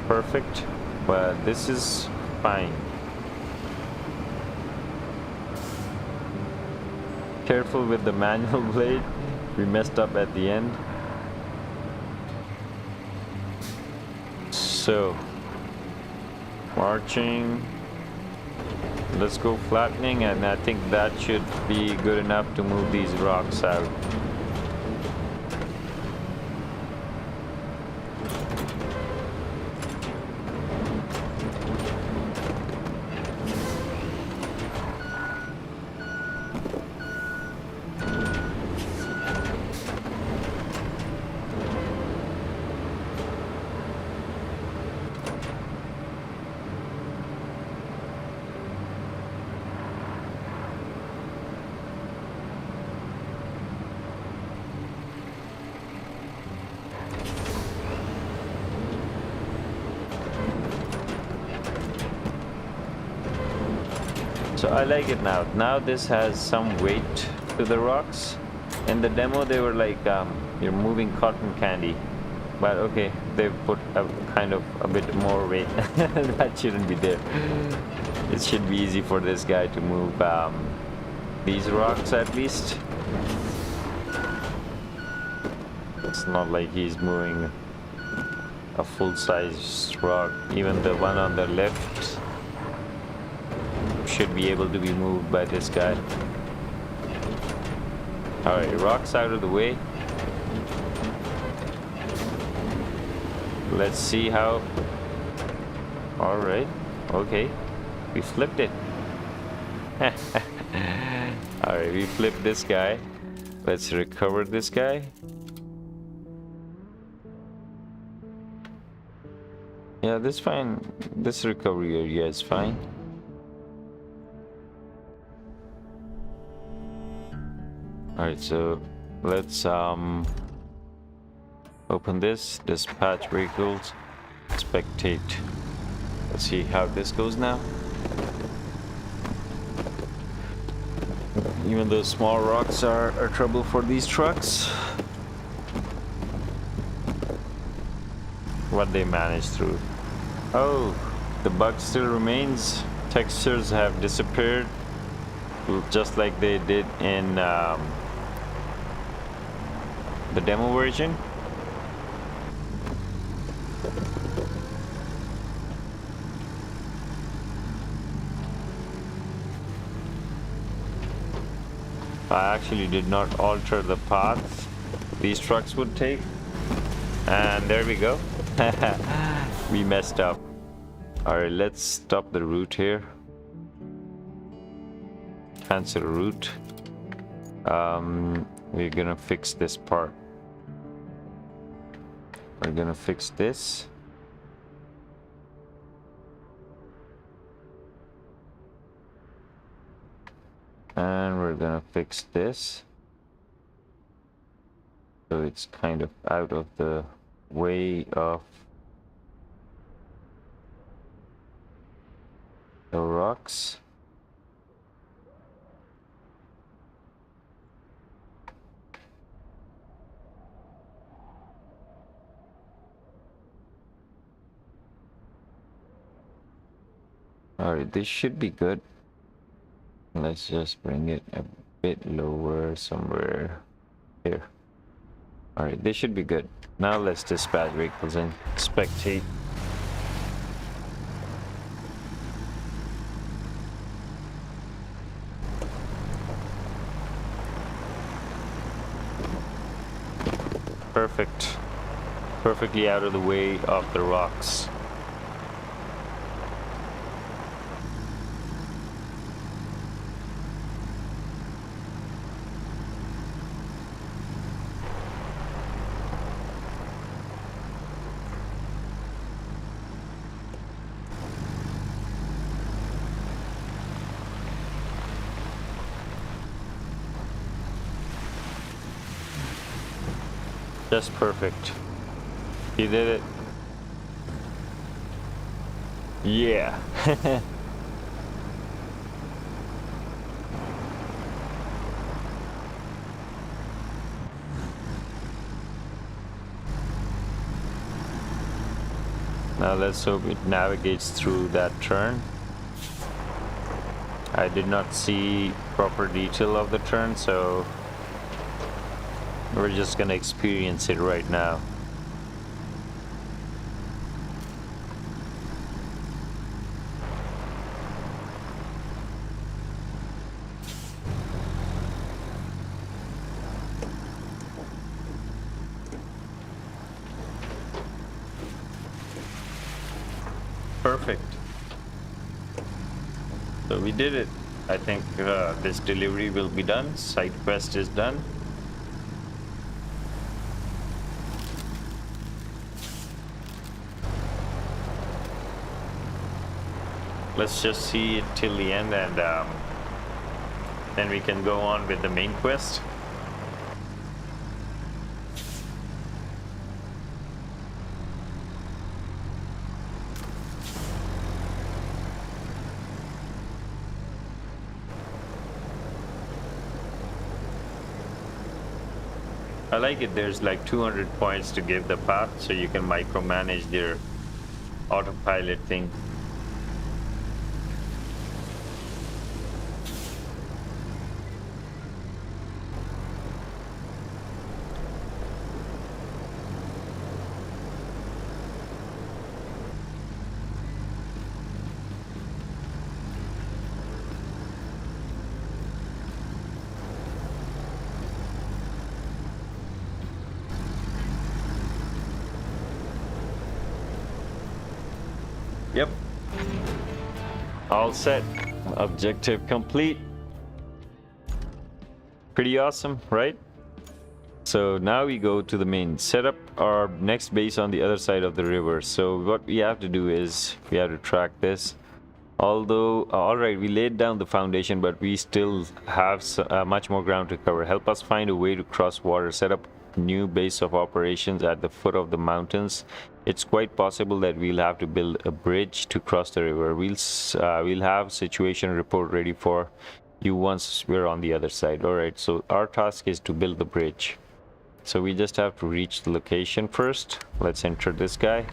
perfect, but this is fine. Careful with the manual blade. We messed up at the end. So, marching. Let's go flattening, and I think that should be good enough to move these rocks out. So I like it now. Now this has some weight to the rocks. In the demo they were like you're moving cotton candy. But okay, they've put a kind of a bit more weight. That shouldn't be there. It should be easy for this guy to move these rocks at least. It's not like he's moving a full-size rock. Even the one on the left should be able to be moved by this guy. Alright, rocks out of the way. Let's see how... Alright, okay. We flipped it. Alright, we flipped this guy. Let's recover this guy. Yeah, this fine. This recovery area is fine. Alright, so let's open this, dispatch vehicles, spectate. Let's see how this goes now. Even though small rocks are trouble for these trucks, what they manage through. Oh, the bug still remains. Textures have disappeared, just like they did in the demo version. I actually did not alter the path these trucks would take, and there we go. We messed up. Alright, let's stop the route here. Cancel route. We're gonna fix this part. We're gonna fix this. And we're gonna fix this. So it's kind of out of the way of the rocks. Alright, this should be good. Let's just bring it a bit lower somewhere here. Alright, this should be good. Now let's dispatch vehicles and spectate. Perfect. Perfectly out of the way of the rocks. Just perfect. You did it. Yeah. Now let's hope it navigates through that turn. I did not see proper detail of the turn, so we're just gonna experience it right now. Perfect. So we did it. I think this delivery will be done. Side quest is done. Let's just see it till the end, and then we can go on with the main quest. I like it. There's like 200 points to give the path, so you can micromanage their autopilot thing. Yep. All set. Objective complete. Pretty awesome, right? So now we go to the main. Set up our next base on the other side of the river. So what we have to do is we have to track this. Although, alright, we laid down the foundation, but we still have much more ground to cover. Help us find a way to cross water. Set up new base of operations at the foot of the mountains. It's quite possible that we'll have to build a bridge to cross the river. We'll have situation report ready for you once we're on the other side. Alright, so our task is to build the bridge. So we just have to reach the location first. Let's enter this guy.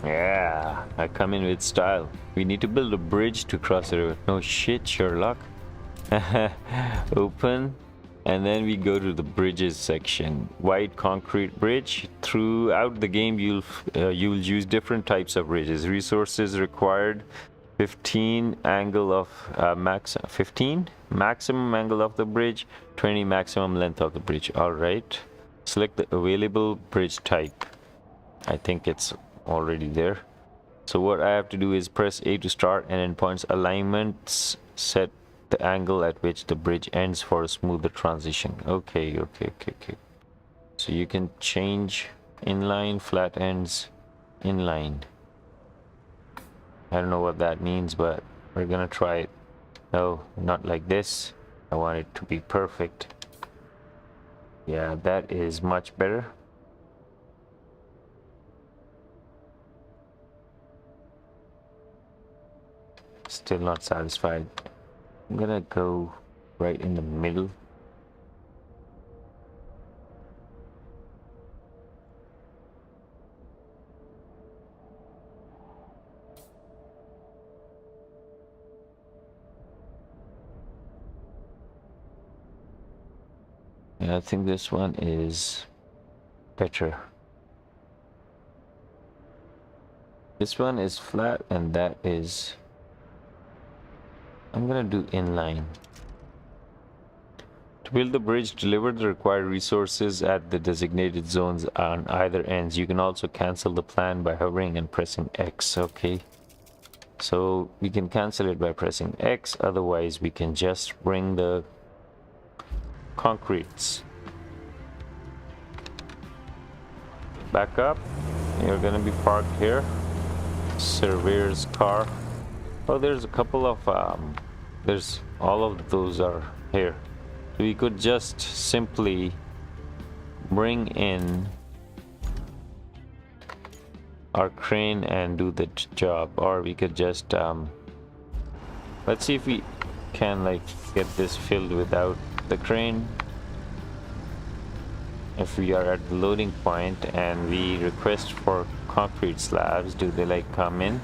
Yeah, I come in with style. We need to build a bridge to cross the river. No shit, Sherlock. Open, and then we go to the bridges section. White concrete bridge. Throughout the game, you'll use different types of bridges. Resources required: 15 angle of 15 maximum angle of the bridge, 20 maximum length of the bridge. All right. Select the available bridge type. I think it's already there. So what I have to do is press A to start, and in points alignments set the angle at which the bridge ends for a smoother transition. Okay. So you can change inline, flat ends, inline. I don't know what that means, but we're gonna try it. No, not like this. I want it to be perfect. Yeah, that is much better. Still not satisfied. I'm gonna go right in the middle. Yeah, I think this one is better. This one is flat, and that is... I'm gonna do inline. To build the bridge, deliver the required resources at the designated zones on either ends. You can also cancel the plan by hovering and pressing X. Okay. So we can cancel it by pressing X, otherwise we can just bring the concretes back up. You're gonna be parked here. Surveyor's car. Oh, there's a couple of there's all of those are here. So we could just simply bring in our crane and do the job, or we could just let's see if we can like get this filled without the crane. If we are at the loading point and we request for concrete slabs, do they like come in?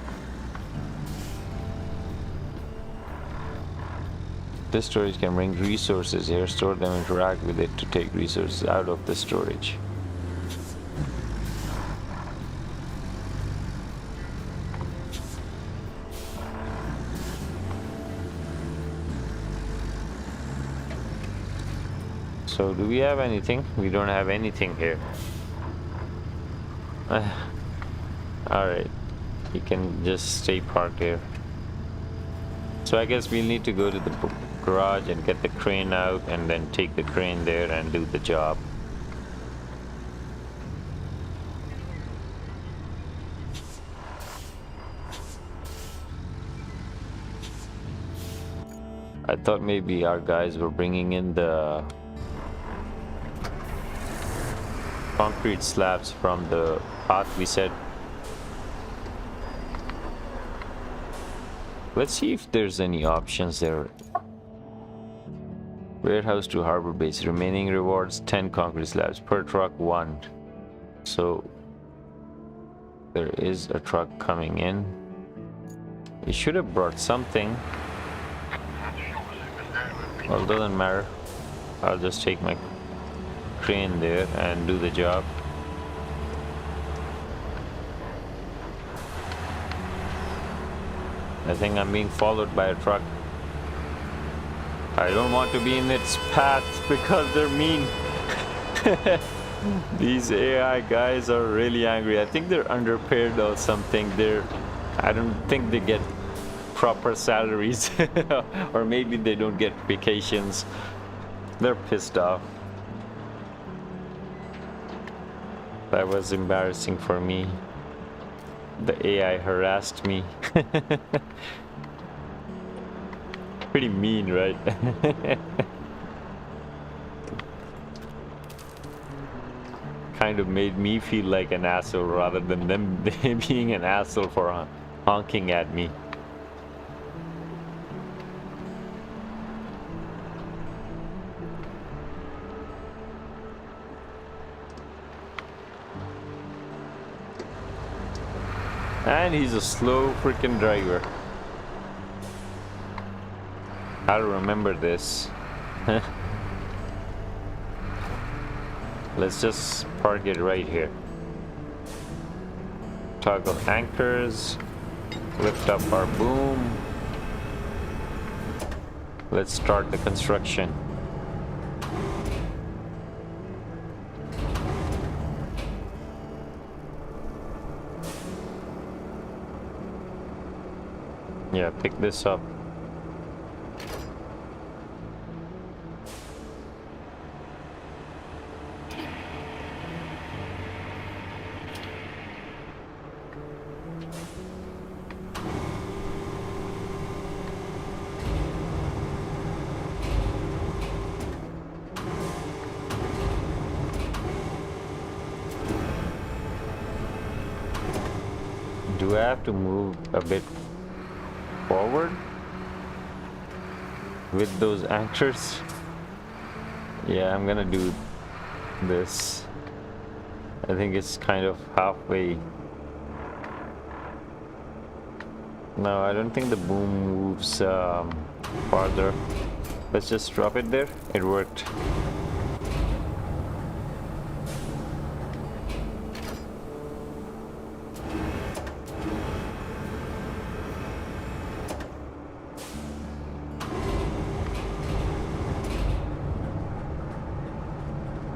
This storage can bring resources here, store them, interact with it to take resources out of the storage. So do we have anything? We don't have anything here. Alright, you can just stay parked here. So I guess we'll need to go to the garage and get the crane out and then take the crane there and do the job. I thought maybe our guys were bringing in the concrete slabs from the path we said. Let's see if there's any options there. Warehouse to harbor base. Remaining rewards 10 concrete slabs per truck 1. So there is a truck coming in. It should have brought something. Well, doesn't matter. I'll just take my crane there and do the job. I think I'm being followed by a truck. I don't want to be in its path because they're mean. These AI guys are really angry. I think they're underpaid or something. I don't think they get proper salaries. Or maybe they don't get vacations. They're pissed off. That was embarrassing for me. The AI harassed me. Pretty mean, right? Kind of made me feel like an asshole rather than them being an asshole for honking at me. And he's a slow freaking driver. I'll remember this. Let's just park it right here. Toggle anchors. Lift up our boom. Let's start the construction. Yeah, pick this up. Do I have to move a bit forward with those anchors? Yeah, I'm gonna do this. I think it's kind of halfway. No, I don't think the boom moves farther. Let's just drop it there. It worked.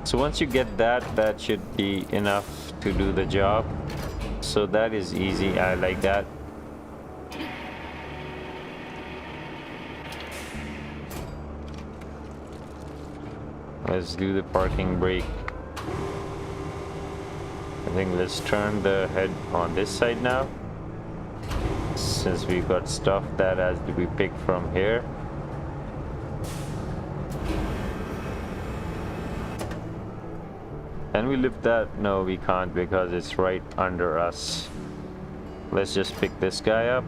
So once you get that, that should be enough to do the job. So that is easy. I like that. Let's do the parking brake. I think let's turn the head on this side now, since we've got stuff that has to be picked from here. Can we lift that? No, we can't because it's right under us. Let's just pick this guy up.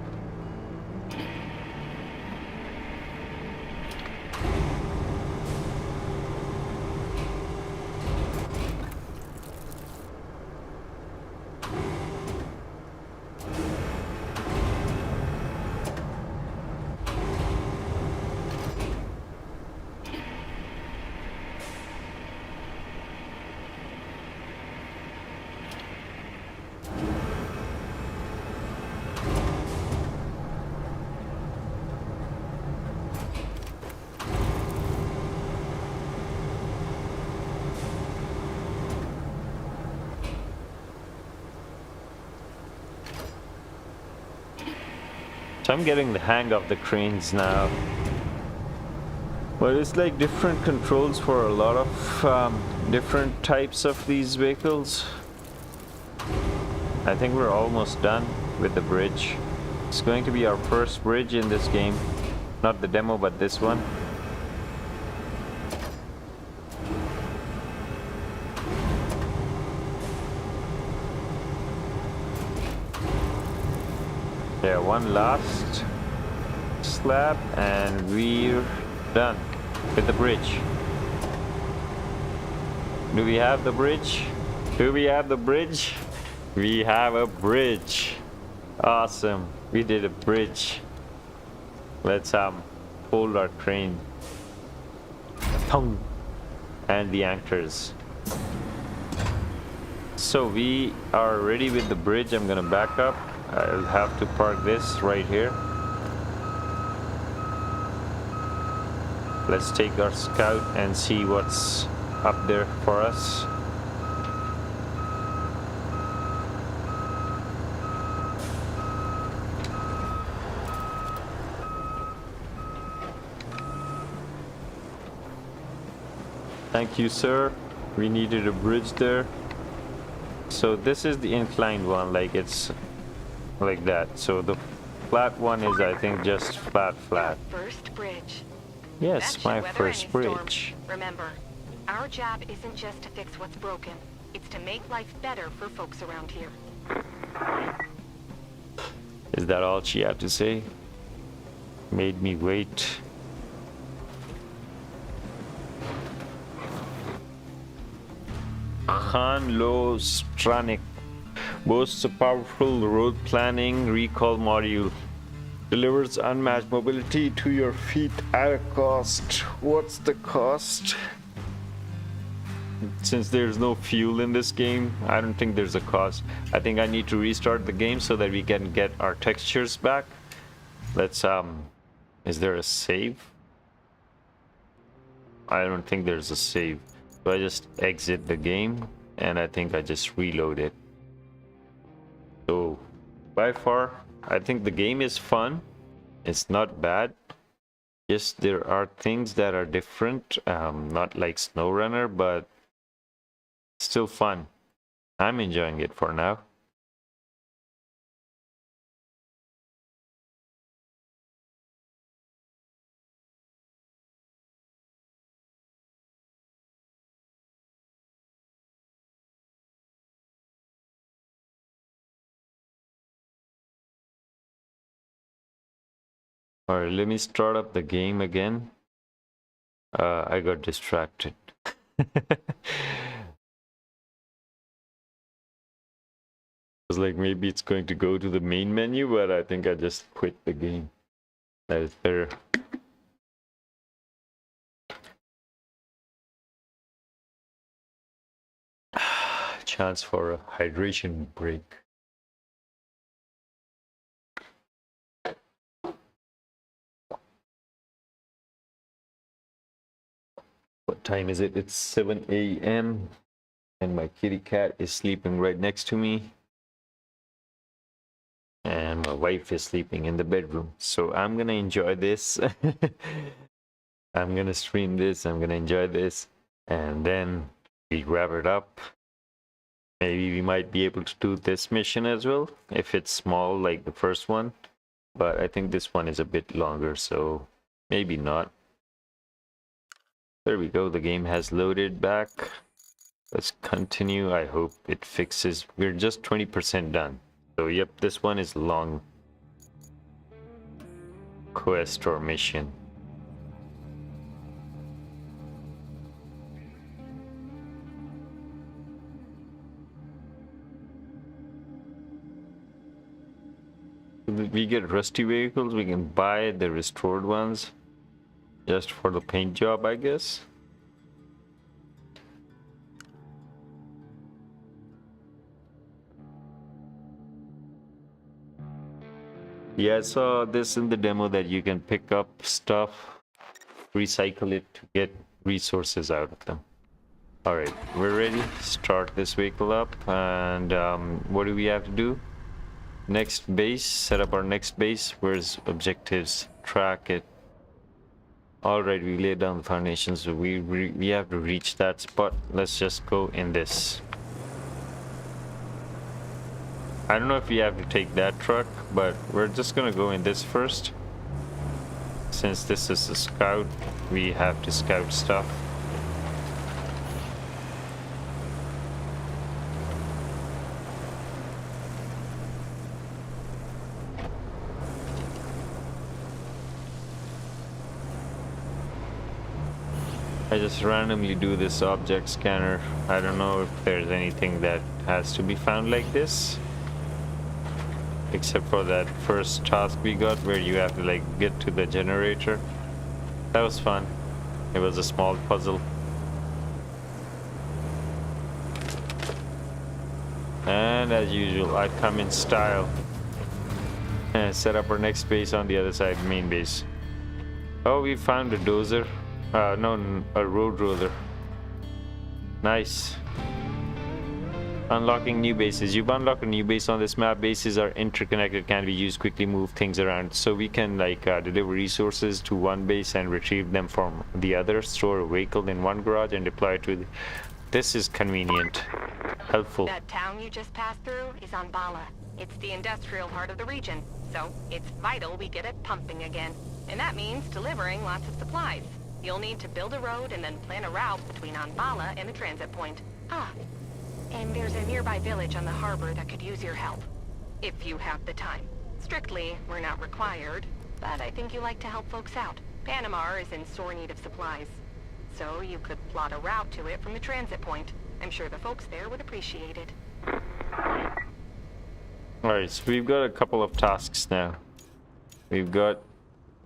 So I'm getting the hang of the cranes now. But it's like different controls for a lot of different types of these vehicles. I think we're almost done with the bridge. It's going to be our first bridge in this game. Not the demo, but this one. Yeah, one last slab and we're done with the bridge. Do we have the bridge? Do we have the bridge? We have a bridge. Awesome. We did a bridge. Let's hold our crane. And the anchors. So we are ready with the bridge. I'm gonna back up. I'll have to park this right here. Let's take our scout and see what's up there for us. Thank you, sir. We needed a bridge there. So this is the inclined one, like it's like that. So the flat one is, I think, just flat. First bridge. Yes, my first bridge. Remember, our job isn't just to fix what's broken. It's to make life better for folks around here. Is that all she had to say? Made me wait. Han Lo Stranik boasts a powerful road planning recall module. Delivers unmatched mobility to your feet at a cost. What's the cost? Since there's no fuel in this game, I don't think there's a cost. I think I need to restart the game so that we can get our textures back. Let's is there a save? I don't think there's a save. So I just exit the game and I think I just reload it. So by far, I think the game is fun. It's not bad. Just there are things that are different. Not like SnowRunner, but still fun. I'm enjoying it for now. Alright, let me start up the game again. I got distracted. I was like, maybe it's going to go to the main menu, but I think I just quit the game. That is better. Chance for a hydration break. What time is it? It's 7 a.m. and my kitty cat is sleeping right next to me. And my wife is sleeping in the bedroom. So I'm gonna enjoy this. I'm gonna stream this. I'm gonna enjoy this. and then we wrap it up. Maybe we might be able to do this mission as well if it's small like the first one, but I think this one is a bit longer, so maybe not. There we go, the game has loaded back. Let's continue. I hope it fixes. We're just 20% done, so yep, this one is long quest or mission. We get rusty vehicles, we can buy the restored ones just for the paint job, I guess. Yeah, I saw this in the demo that you can pick up stuff, recycle it to get resources out of them. Alright, we're ready. Start this vehicle up, and what do we have to do? Next base, set up our next base. Where's objectives? Track it. Alright, we laid down the foundations, so we have to reach that spot. Let's just go in this. I don't know if we have to take that truck, but we're just gonna go in this first. Since this is a scout, we have to scout stuff. I just randomly do this object scanner. I don't know if there's anything that has to be found like this. Except for that first task we got where you have to like get to the generator. That was fun. It was a small puzzle. And as usual, I come in style. And set up our next base on the other side, main base. Oh, we found a dozer. No, a road roller. Nice. Unlocking new bases. You've unlocked a new base on this map. Bases are interconnected, can be used quickly, move things around. So we can like deliver resources to one base and retrieve them from the other. Store a vehicle in one garage and deploy it to the... This is convenient. Helpful. That town you just passed through is on Bala. It's the industrial heart of the region. So it's vital we get it pumping again. And that means delivering lots of supplies. You'll need to build a road and then plan a route between Anbala and the transit point. Ah, and there's a nearby village on the harbor that could use your help. If you have the time. Strictly, we're not required, but I think you like to help folks out. Panama is in sore need of supplies. So you could plot a route to it from the transit point. I'm sure the folks there would appreciate it. Alright, so we've got a couple of tasks now. We've got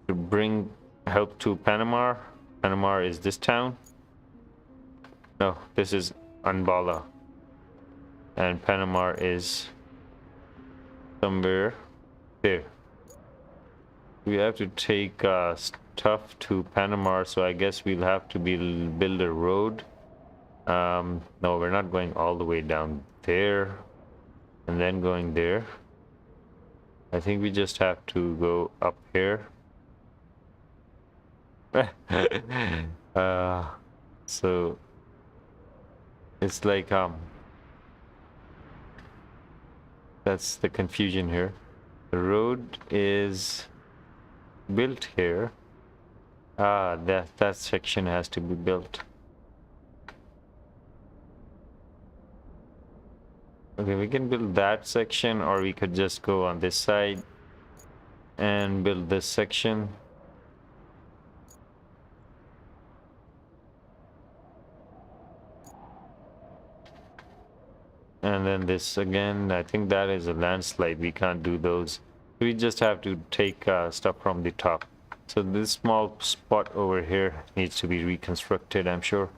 to bring help to Panama. Panama is this town. No, this is Anbala. And Panama is somewhere there. We have to take stuff to Panama, so I guess we'll have to build a road. No, we're not going all the way down there and then going there. I think we just have to go up here. So it's like that's the confusion here. The road is built here. That section has to be built. Okay, we can build that section, or we could just go on this side and build this section. And then this again, I think that is a landslide. We can't do those. We just have to take stuff from the top. So this small spot over here needs to be reconstructed, I'm sure.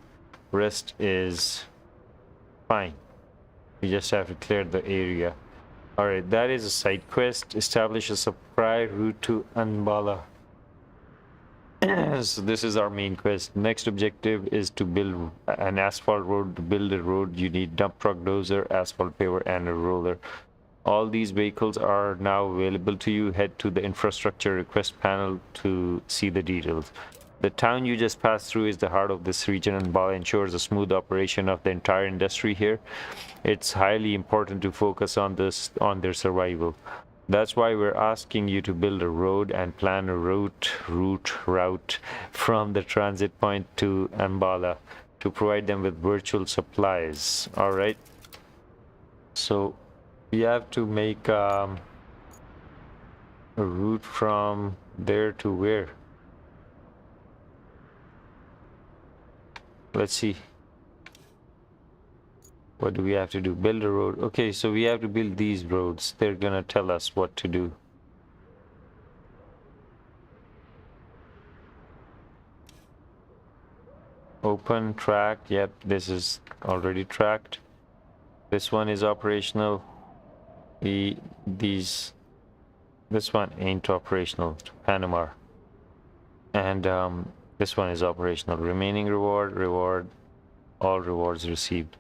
Rest is fine. We just have to clear the area. Alright, that is a side quest. Establish a supply route to Anbala. So this is our main quest. Next objective is to build an asphalt road. To build a road, you need dump truck, dozer, asphalt paver, and a roller. All these vehicles are now available to you. Head to the infrastructure request panel to see the details. The town you just passed through is the heart of this region, and Bala ensures a smooth operation of the entire industry here. It's highly important to focus on their survival. That's why we're asking you to build a road and plan a route from the transit point to Ambala to provide them with virtual supplies. All right. So we have to make a route from there to where? Let's see. What do we have to do? Build a road. Okay, so we have to build these roads. They're gonna tell us what to do. Open, tracked. Yep, this is already tracked. This one is operational. This one ain't operational. Panama. And this one is operational. Remaining reward, all rewards received.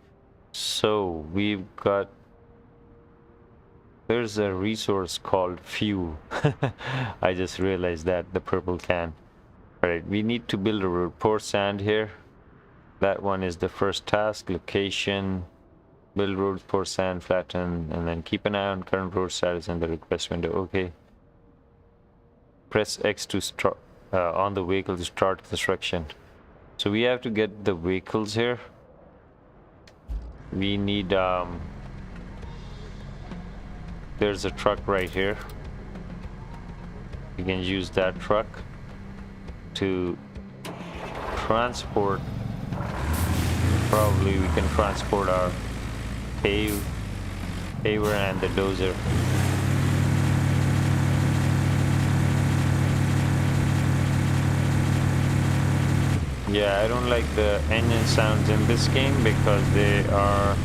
So we've got, there's a resource called fuel. I just realized that, the purple can. All right, we need to build a road. Pour sand here. That one is the first task. Location, build roads, pour sand, flatten, and then keep an eye on current road status in the request window. Okay. Press X to start on the vehicle to start construction. So we have to get the vehicles here. We need there's a truck right here. We can use that truck to transport. Probably we can transport our paver and the dozer. Yeah, I don't like the engine sounds in this game because they are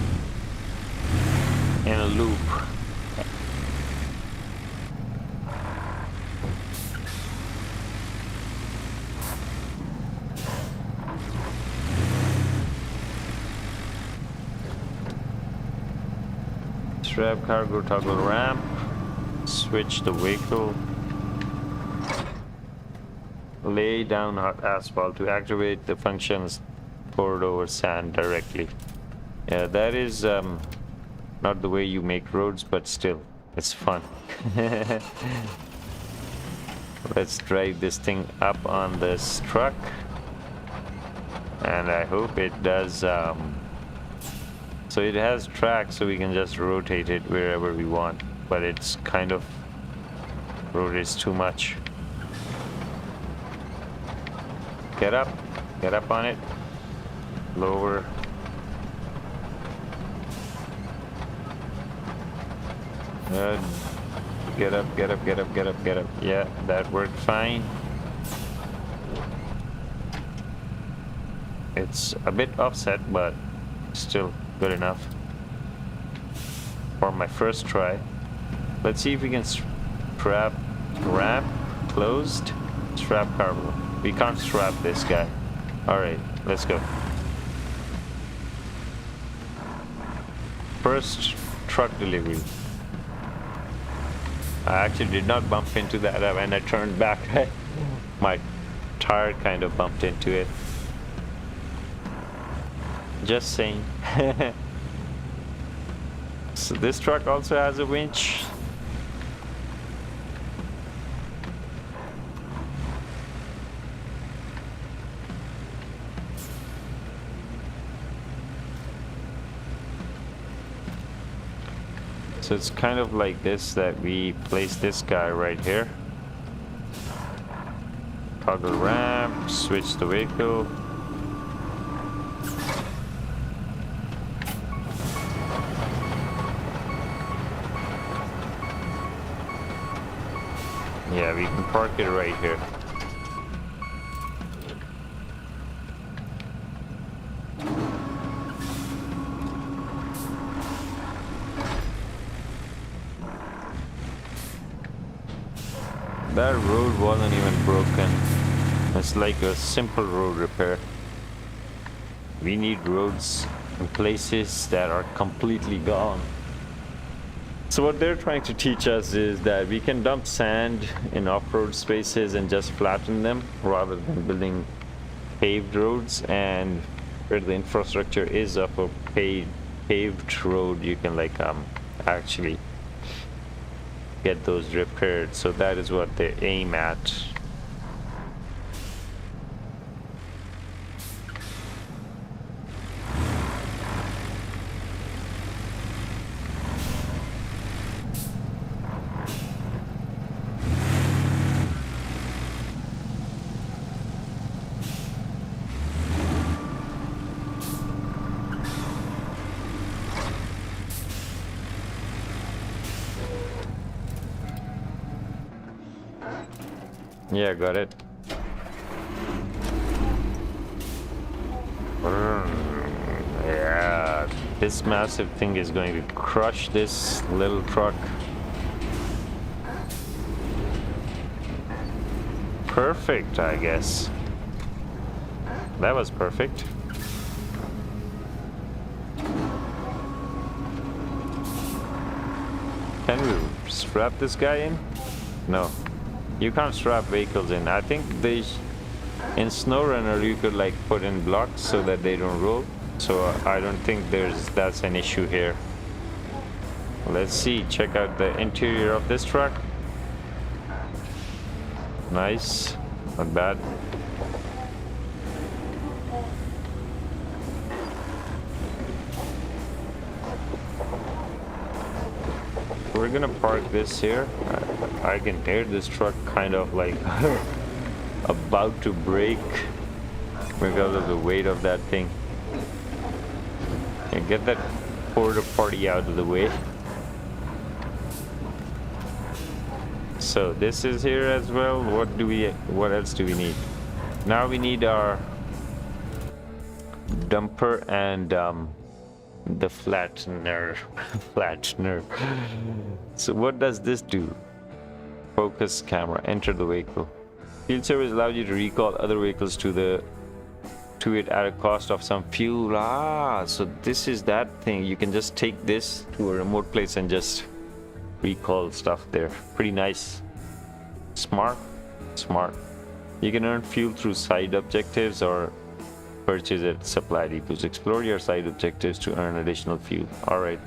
in a loop. Strap cargo toggle ramp. Switch the vehicle. Lay down hot asphalt to activate the functions poured over sand directly. Yeah, that is not the way you make roads, but still, it's fun. Let's drive this thing up on this truck. And I hope it does. So it has tracks, so we can just rotate it wherever we want. But it's kind of rotates too much. Get up on it. Lower. Good. Get up. Yeah, that worked fine. It's a bit offset, but still good enough for my first try. Let's see if we can strap ramp closed. Strap cargo. We can't strap this guy. Alright, let's go. First truck delivery. I actually did not bump into that when I turned back. My tire kind of bumped into it. Just saying. So this truck also has a winch. So it's kind of like this, that we place this guy right here. Toggle ramp, switch the vehicle. Yeah, we can park it right here. That road wasn't even broken. It's like a simple road repair. We need roads in places that are completely gone. So what they're trying to teach us is that we can dump sand in off-road spaces and just flatten them rather than building paved roads. And where the infrastructure is of a paved road, you can like actually get those repaired. So that is what they aim at. Yeah, got it. Yeah, this massive thing is going to crush this little truck. Perfect, I guess. That was perfect. Can we strap this guy in? No. You can't strap vehicles in. I think in SnowRunner you could like put in blocks so that they don't roll. So I don't think that's an issue here. Let's see, check out the interior of this truck. Nice, not bad. We're gonna park this here. I can hear this truck kind of like about to break because of the weight of that thing. And get that porta potty out of the way. So this is here as well. What else do we need? Now we need our dumper and the flattener. So what does this do? Focus camera, enter the vehicle. Field service allows you to recall other vehicles to it at a cost of some fuel. So this is that thing. You can just take this to a remote place and just recall stuff there. Pretty nice. Smart. You can earn fuel through side objectives or purchase at supply depots. Explore your side objectives to earn additional fuel. Alright.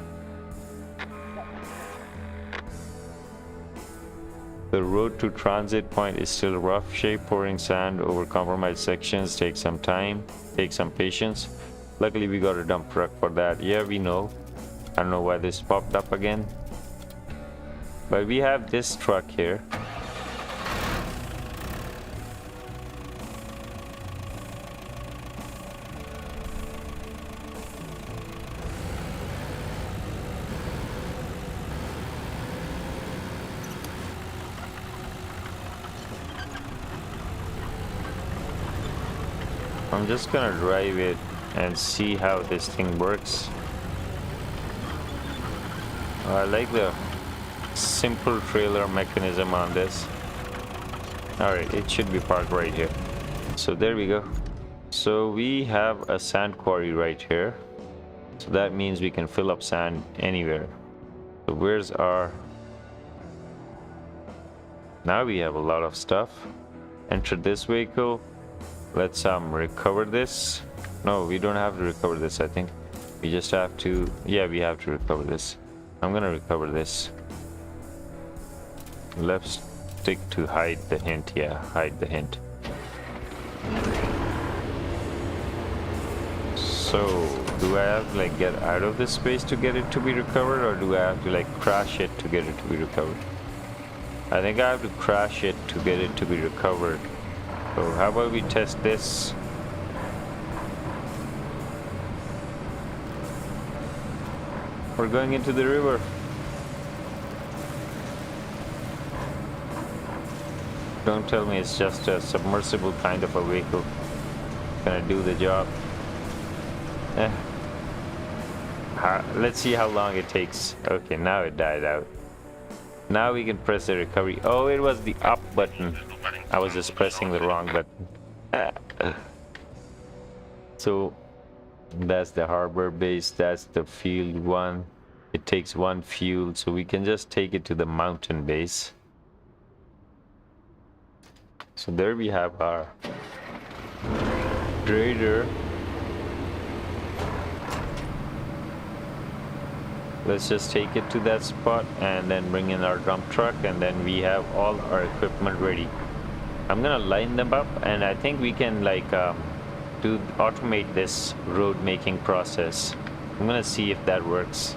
The road to transit point is still rough shape. Pouring sand over compromised sections takes some time, takes some patience. Luckily we got a dump truck for that. Yeah, we know. I don't know why this popped up again. But we have this truck here. I'm just gonna drive it and see how this thing works. I like the simple trailer mechanism on this. Alright, it should be parked right here. So there we go. So we have a sand quarry right here. So that means we can fill up sand anywhere. So where's our... Now we have a lot of stuff. Enter this vehicle. Let's recover this. No, we don't have to recover this, I think. We just have to... Yeah, we have to recover this. I'm gonna recover this. Left stick to hide the hint. Yeah, hide the hint. So, do I have to like get out of this space to get it to be recovered, or do I have to like crash it to get it to be recovered? I think I have to crash it to get it to be recovered. So how about we test this? We're going into the river. Don't tell me it's just a submersible kind of a vehicle. Gonna do the job. Let's see how long it takes. Okay, now it died out. Now we can press the recovery. Oh, it was the up button. I was just pressing the wrong button. So that's the harbor base. That's the field one. It takes 1 fuel, so we can just take it to the mountain base. So there we have our grader. Let's just take it to that spot and then bring in our dump truck, and then we have all our equipment ready. I'm gonna line them up, and I think we can like automate this road making process. I'm gonna see if that works.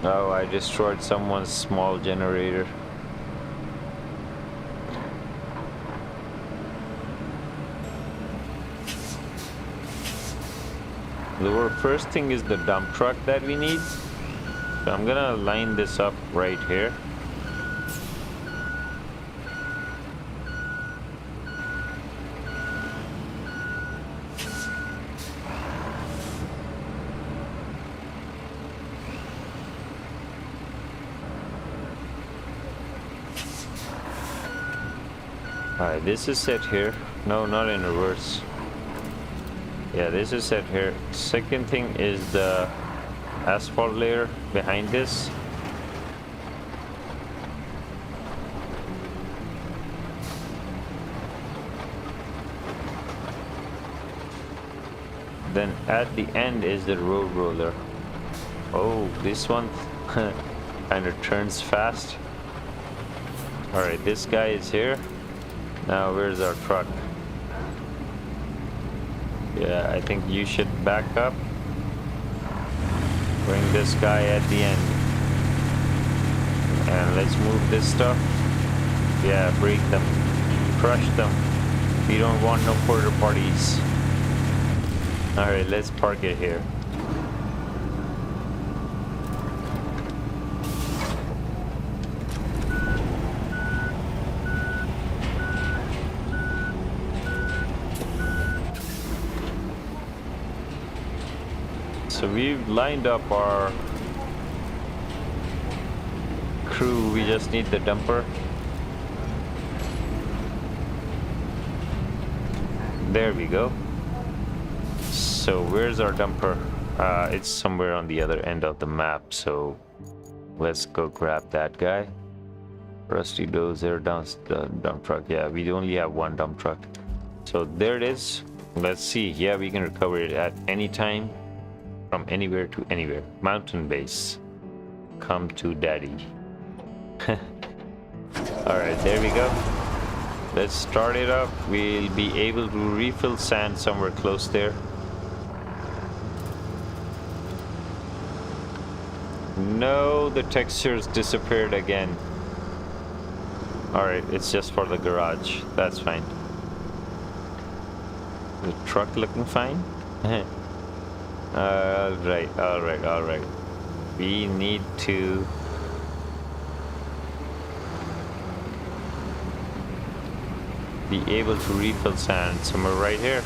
Oh, I destroyed someone's small generator. The first thing is the dump truck that we need. So I'm gonna line this up right here. Alright, this is set here. No, not in reverse. Yeah, this is set here. Second thing is the asphalt layer behind this. Then at the end is the road roller. Oh, this one kind of turns fast. Alright, this guy is here. Now where's our truck? Yeah, I think you should back up. Bring this guy at the end. And let's move this stuff. Yeah, break them. Crush them. We don't want no quarter parties. Alright, let's park it here. So we've lined up our crew. We just need the dumper. There we go. So where's our dumper? It's somewhere on the other end of the map, so let's go grab that guy. Rusty dozer, dump truck. Yeah, we only have one dump truck. So there it is. Let's see. Yeah, we can recover it at any time. From anywhere to anywhere. Mountain base. Come to daddy. Alright, there we go. Let's start it up. We'll be able to refill sand somewhere close there. No, the textures disappeared again. Alright, it's just for the garage. That's fine. The truck looking fine? Alright. We need to be able to refill sand somewhere right here.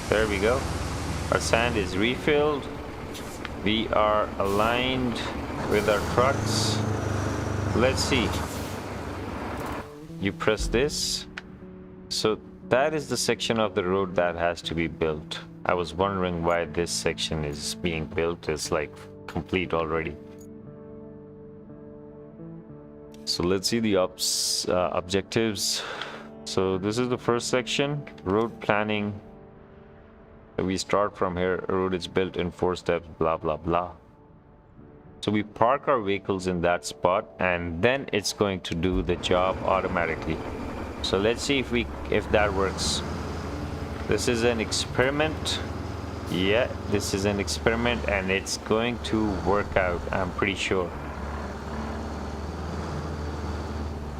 There we go. Our sand is refilled. We are aligned with our trucks. Let's see. You press this. So that is the section of the road that has to be built. I was wondering why this section is being built. It's like complete already. So let's see the objectives. So this is the first section, road planning. We start from here. Road is built in 4 steps, blah blah blah. So we park our vehicles in that spot, and then it's going to do the job automatically. So let's see if that works. This is an experiment. Yeah, this is an experiment, and it's going to work out, I'm pretty sure.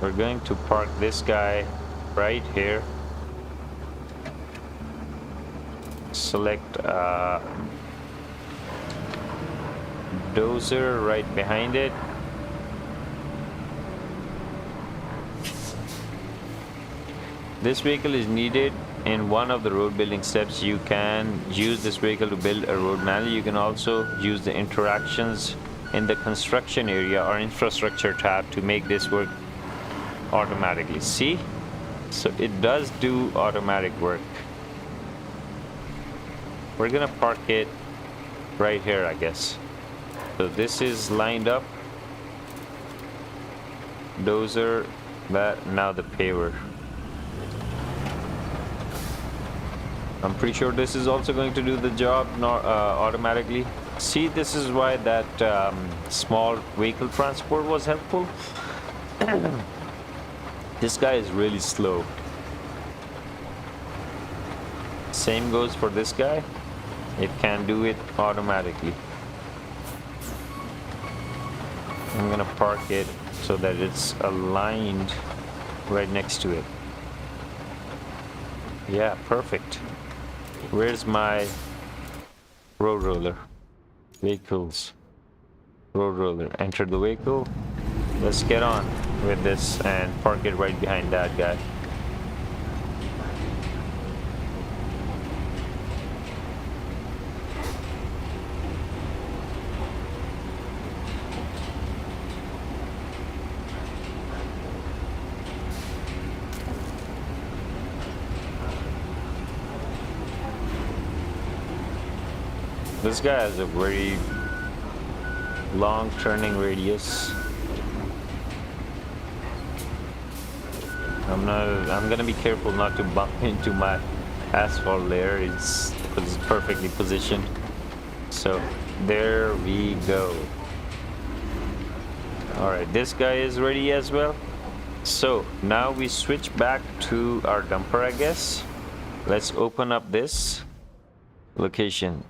We're going to park this guy right here. Select dozer right behind it. This vehicle is needed in one of the road building steps. You can use this vehicle to build a road manually. You can also use the interactions in the construction area or infrastructure tab to make this work automatically. See? So it does do automatic work. We're gonna park it right here, I guess. So this is lined up. Dozer, that, now the paver. I'm pretty sure this is also going to do the job automatically. See, this is why that small vehicle transport was helpful. This guy is really slow. Same goes for this guy. It can do it automatically. I'm gonna park it so that it's aligned right next to it. Yeah, perfect. Where's my road roller? Vehicles. Road roller. Enter the vehicle. Let's get on with this and park it right behind that guy. This guy has a very long turning radius. I'm gonna be careful not to bump into my asphalt layer. It's perfectly positioned. So there we go. Alright, this guy is ready as well. So now we switch back to our dumper, I guess. Let's open up this location.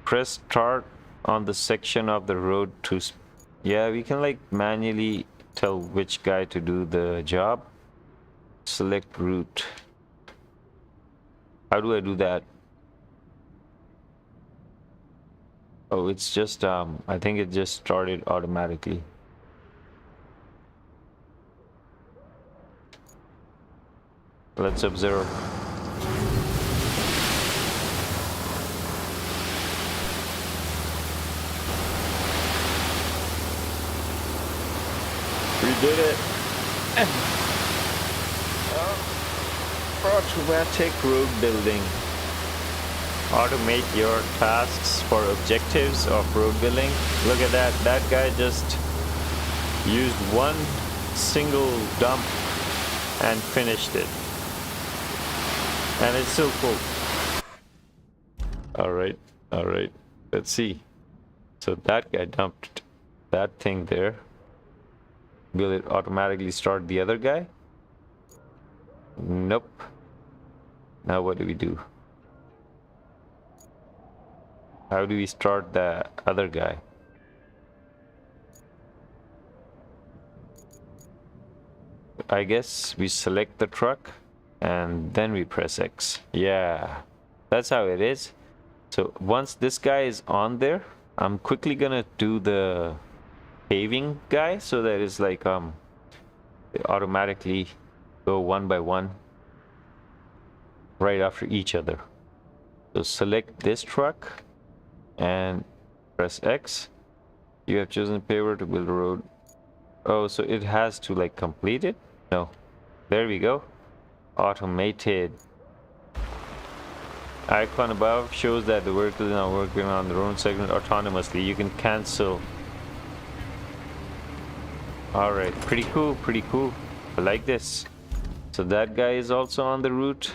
Press start on the section of the road to... Yeah, we can like manually tell which guy to do the job. Select route. How do I do that? Oh, it's just I think it just started automatically. Let's observe. We did it. Automatic road building. Automate your tasks for objectives of road building. Look at that. That guy just used one single dump and finished it. And it's still full. Alright, alright. Let's see. So that guy dumped that thing there. Will it automatically start the other guy? Nope. Now what do we do? How do we start the other guy? I guess we select the truck and then we press X. Yeah, that's how it is. So once this guy is on there, I'm quickly gonna do the paving guy so that it's like they automatically go one by one right after each other. So select this truck and press X. You have chosen paver to build a road. Oh, so it has to like complete it? No. There we go. Automated. Icon above shows that the vehicle is now working on the road segment autonomously. You can cancel. Alright, pretty cool, pretty cool. I like this. So that guy is also on the route.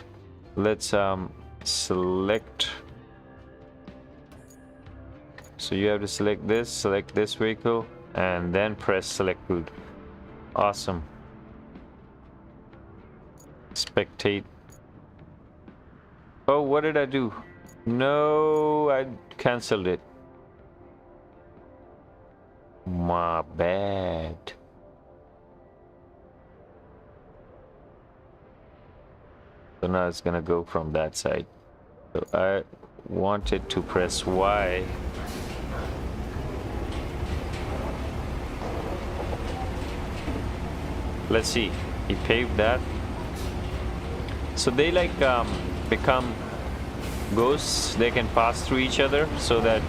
Let's select. So you have to select this vehicle, and then press select route. Awesome. Spectate. Oh, what did I do? No, I canceled it. My bad. So now it's gonna go from that side. So I wanted to press Y. Let's see. He paved that. So they like become ghosts, they can pass through each other, so that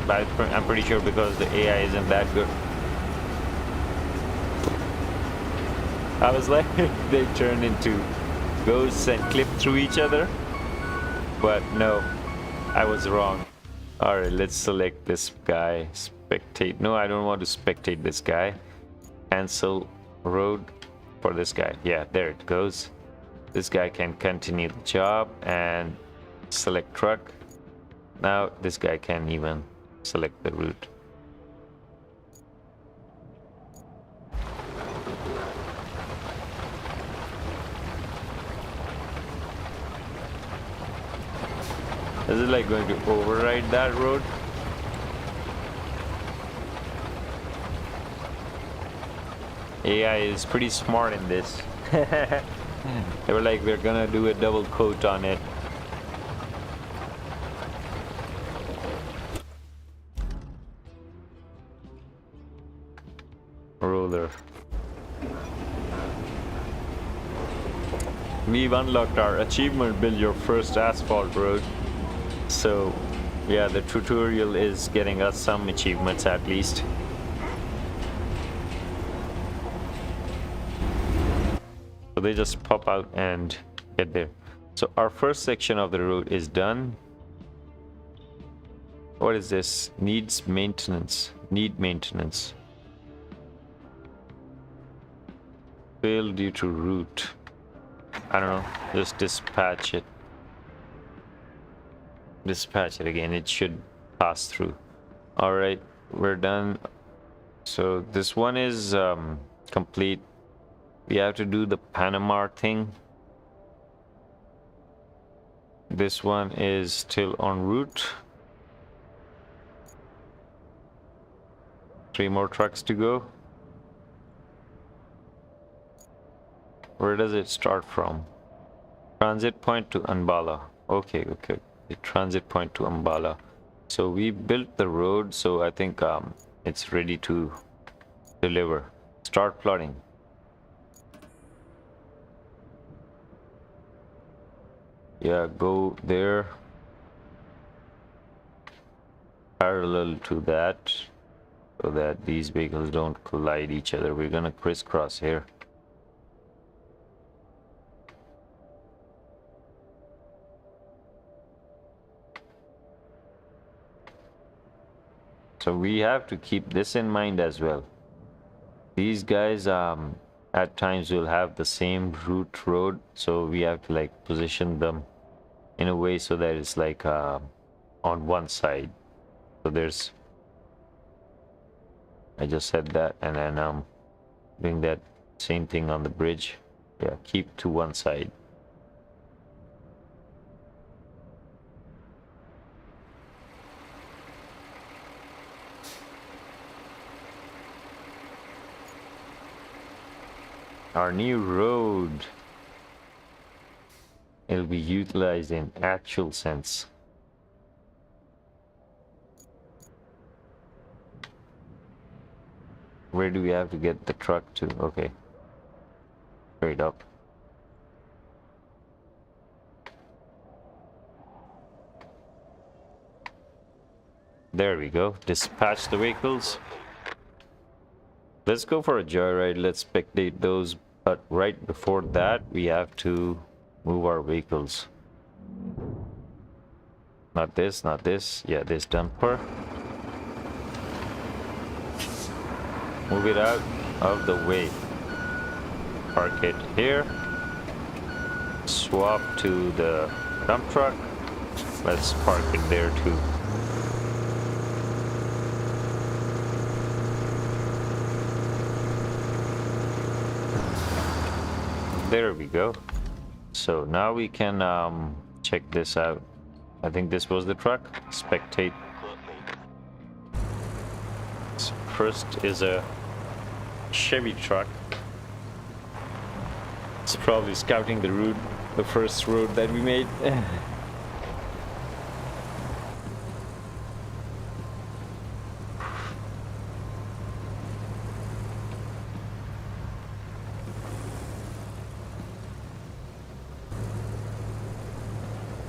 I'm pretty sure because the AI isn't that good. I was like, they turn into ghosts and clip through each other, but no, I was wrong. All right, let's select this guy. Spectate. No, I don't want to spectate this guy. Cancel road for this guy. Yeah, there it goes. This guy can continue the job and select truck. Now this guy can even select the route. Is it like going to override that road? AI is pretty smart in this. They were like, we're gonna do a double coat on it. Roller. We've unlocked our achievement, build your first asphalt road. So yeah, the tutorial is getting us some achievements at least. So they just pop out and get there. So our first section of the road is done. What is this? Needs maintenance. Need maintenance. Fail due to route. I don't know. Just dispatch it. Dispatch it again. It should pass through. All right, we're done. So this one is complete. We have to do the Panama thing. This one is still en route. 3 more trucks to go. Where does it start from? Transit point to Ambala. Okay, okay. The transit point to Ambala. So we built the road, so I think it's ready to deliver. Start plotting. Yeah, go there. Parallel to that, so that these vehicles don't collide each other. We're gonna crisscross here. So we have to keep this in mind as well. These guys at times will have the same route road, so we have to like position them in a way so that it's like on one side. So there's, I just said that, and then doing that same thing on the bridge. Yeah, keep to one side. Our new road, it'll be utilized in actual sense. Where do we have to get the truck to? Okay, straight up. There we go. Dispatch the vehicles. Let's go for a joyride. Let's spectate those. But right before that, we have to move our vehicles. Not this, not this. Yeah, this dumper. Move it out of the way. Park it here. Swap to the dump truck. Let's park it there too. There we go. So now we can check this out. I think this was the truck. Spectate. So first is a Chevy truck. It's probably scouting the route, the first road that we made.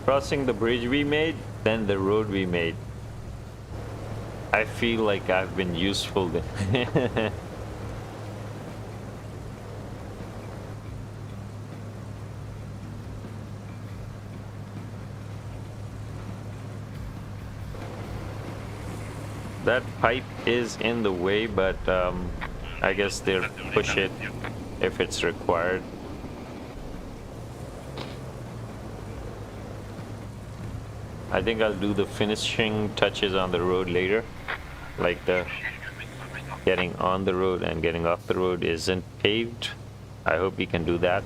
Crossing the bridge we made, then the road we made. I feel like I've been useful then. That pipe is in the way, but I guess they'll push it if it's required. I think I'll do the finishing touches on the road later, like the getting on the road and getting off the road isn't paved. I hope we can do that.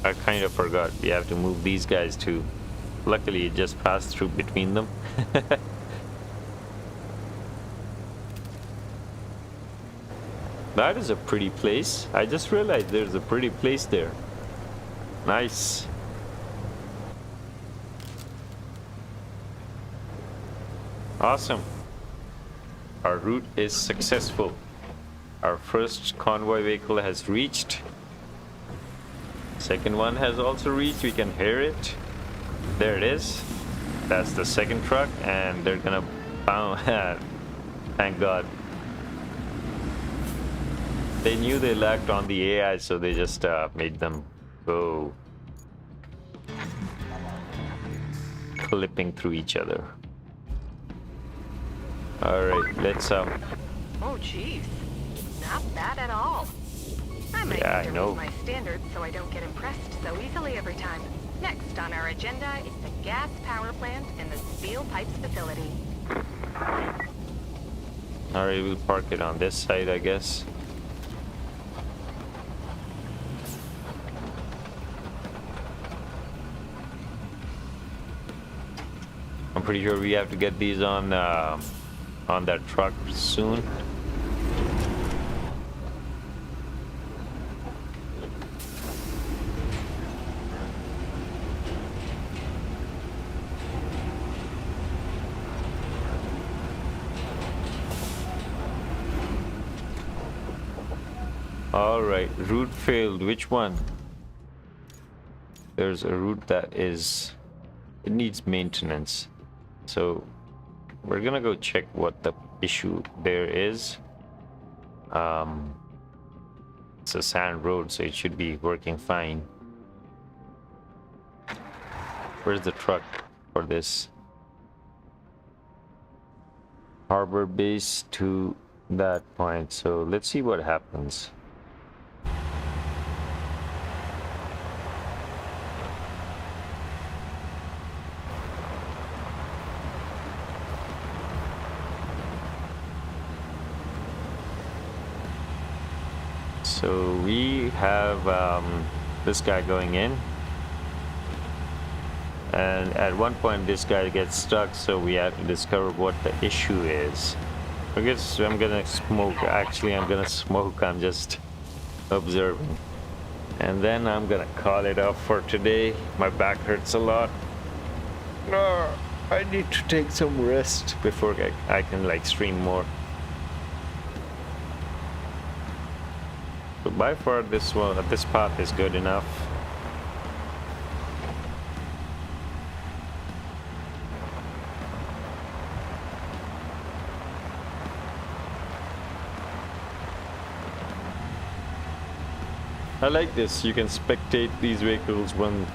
I kind of forgot we have to move these guys too. Luckily it just passed through between them. That is a pretty place. I just realized there's a pretty place there. Nice. Awesome. Our route is successful. Our first convoy vehicle has reached. Second one has also reached. We can hear it. There it is. That's the second truck, and they're gonna pound. Thank God. They knew they lacked on the AI, so they just made them go clipping through each other. All right, let's Oh, jeez, not bad at all. I might Yeah, need to I know. raise my standards so I don't get impressed so easily every time. Next on our agenda is the gas power plant and the steel pipes facility. All right, we'll park it on this side, I guess. I'm pretty sure we have to get these on that truck soon. All right, route failed. Which one? There's a route that is, it needs maintenance. So we're gonna go check what the issue there is. It's a sand road, so it should be working fine. Where's the truck for this? Harbor base to that point. So let's see what happens. So we have this guy going in, and at one point this guy gets stuck, so we have to discover what the issue is. I guess I'm gonna smoke. Actually, I'm gonna smoke. I'm just observing, and then I'm gonna call it off for today. My back hurts a lot. I need to take some rest before I can like stream more. So by far this path is good enough. I like this. You can spectate these vehicles when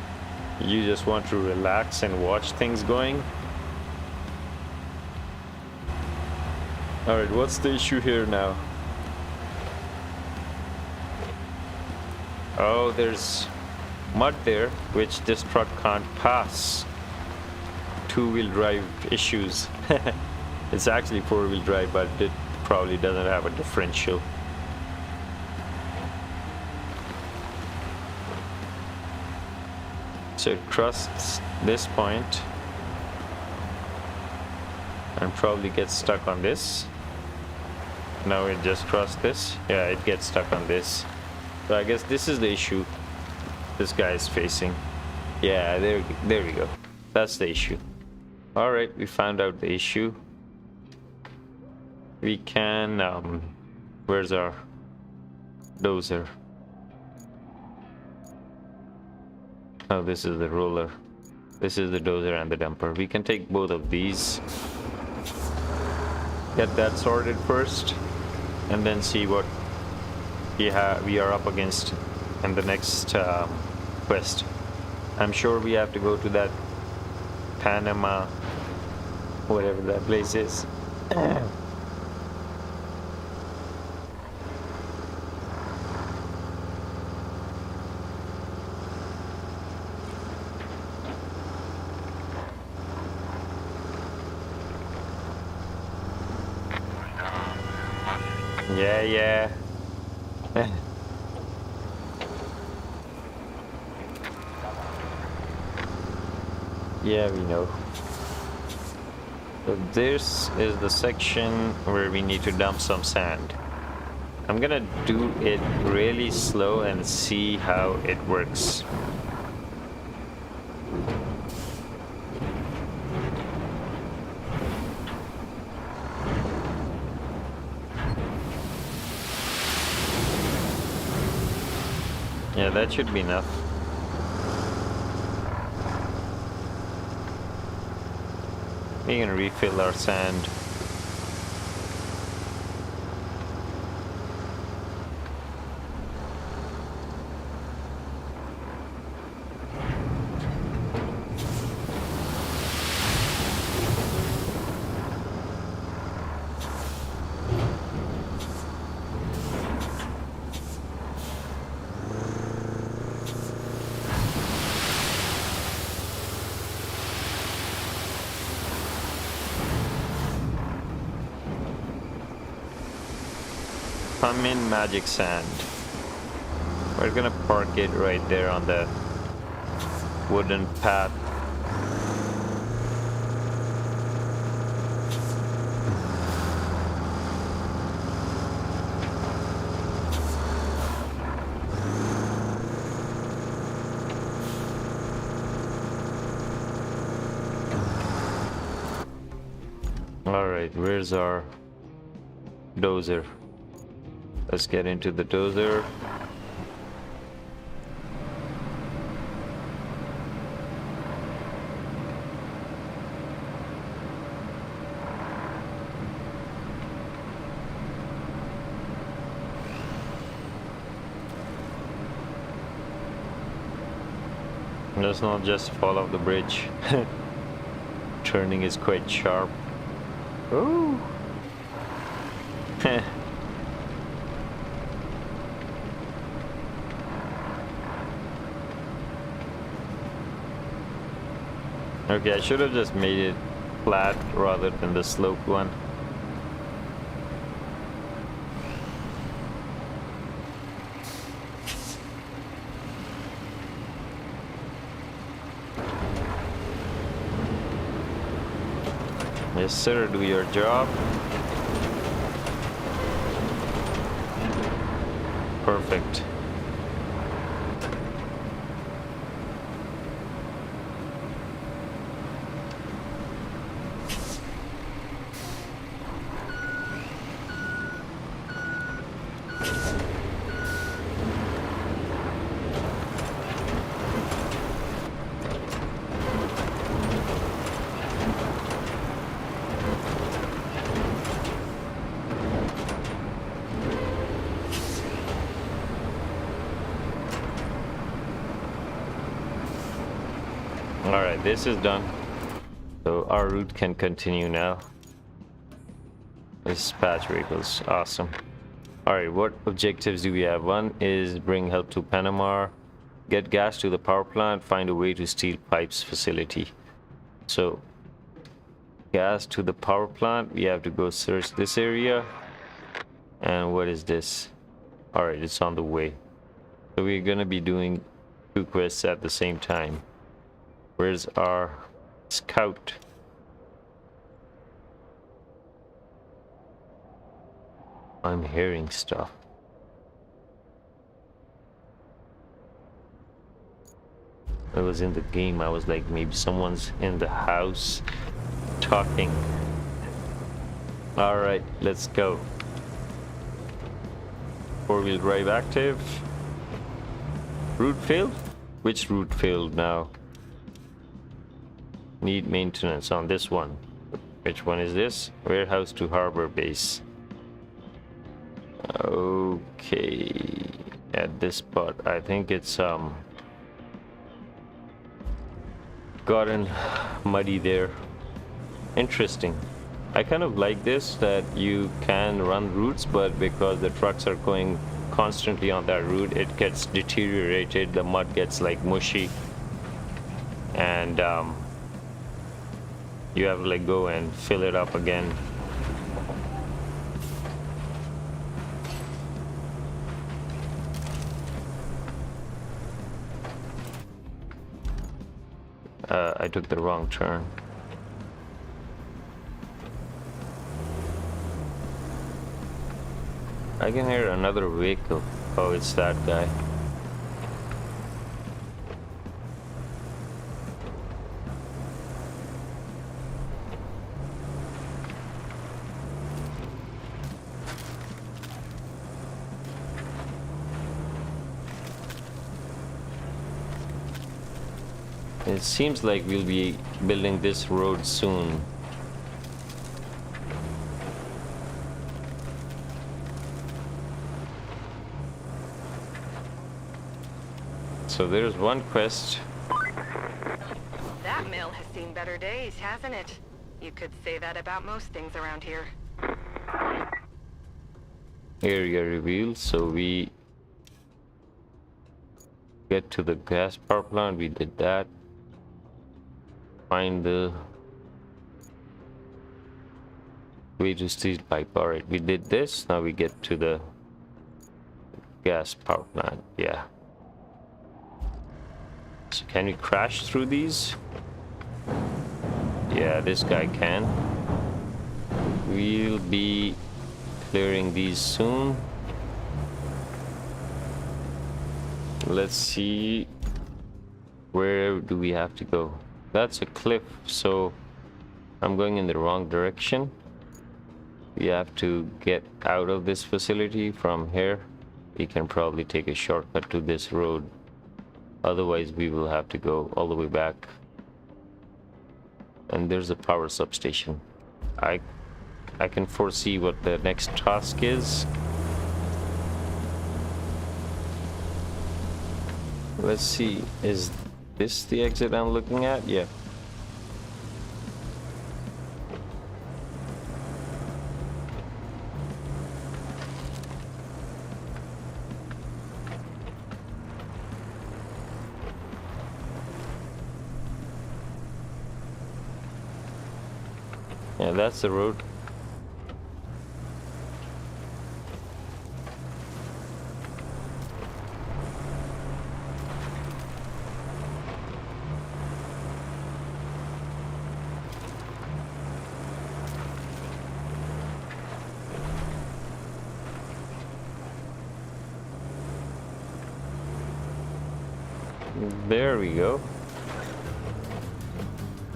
you just want to relax and watch things going. All right, what's the issue here now? Oh, there's mud there, which this truck can't pass. Two-wheel drive issues. It's actually four-wheel drive, but it probably doesn't have a differential. So it trusts this point and probably gets stuck on this. Now it just trusts this. Yeah, it gets stuck on this. So I guess this is the issue this guy is facing. Yeah, there we go. That's the issue. All right, we found out the issue. We can, where's our dozer? Oh, this is the roller. This is the dozer and the dumper. We can take both of these. Get that sorted first, and then see what we are up against in the next quest. I'm sure we have to go to that Panama, whatever that place is. Yeah. Yeah, we know. So this is the section where we need to dump some sand. I'm gonna do it really slow and see how it works. Yeah, that should be enough. We can refill our sand. Come in, magic sand. We're gonna park it right there on the wooden path. Alright, where's our dozer? Let's get into the dozer. Let's not just fall off the bridge. Turning is quite sharp. Ooh. Okay, I should have just made it flat rather than the sloped one. Yes, sir, do your job. Perfect. Alright, this is done. So our route can continue now. Dispatch vehicles, awesome. Alright, what objectives do we have? One is bring help to Panama, get gas to the power plant, find a way to steel pipes facility. So, gas to the power plant, we have to go search this area. And what is this? Alright, it's on the way. So we're gonna be doing two quests at the same time. Where's our scout? I'm hearing stuff. It was in the game. I was like, maybe someone's in the house talking. All right, let's go. Four-wheel drive active. Route failed? Which route failed now? Need maintenance on this one. Which one is this? Warehouse to harbor base. Okay. At this spot, I think it's gotten muddy there. Interesting. I kind of like this, that you can run routes, but because the trucks are going constantly on that route, it gets deteriorated, the mud gets like mushy, and you have to like go and fill it up again. I took the wrong turn. I can hear another vehicle. Oh, it's that guy. It seems like we'll be building this road soon. So there's one quest. That mill has seen better days, hasn't it? You could say that about most things around here. Area revealed, so we get to the gas power plant. We did that. Find the way to steel pipe. All right, we did this. Now we get to the gas power plant. Yeah. So can we crash through these? Yeah, this guy can. We'll be clearing these soon. Let's see, where do we have to go? That's a cliff, so I'm going in the wrong direction. We have to get out of this facility from here. We can probably take a shortcut to this road. Otherwise, we will have to go all the way back. And there's a power substation. I can foresee what the next task is. Let's see, is this the exit I'm looking at? Yeah. Yeah, that's the road. There we go.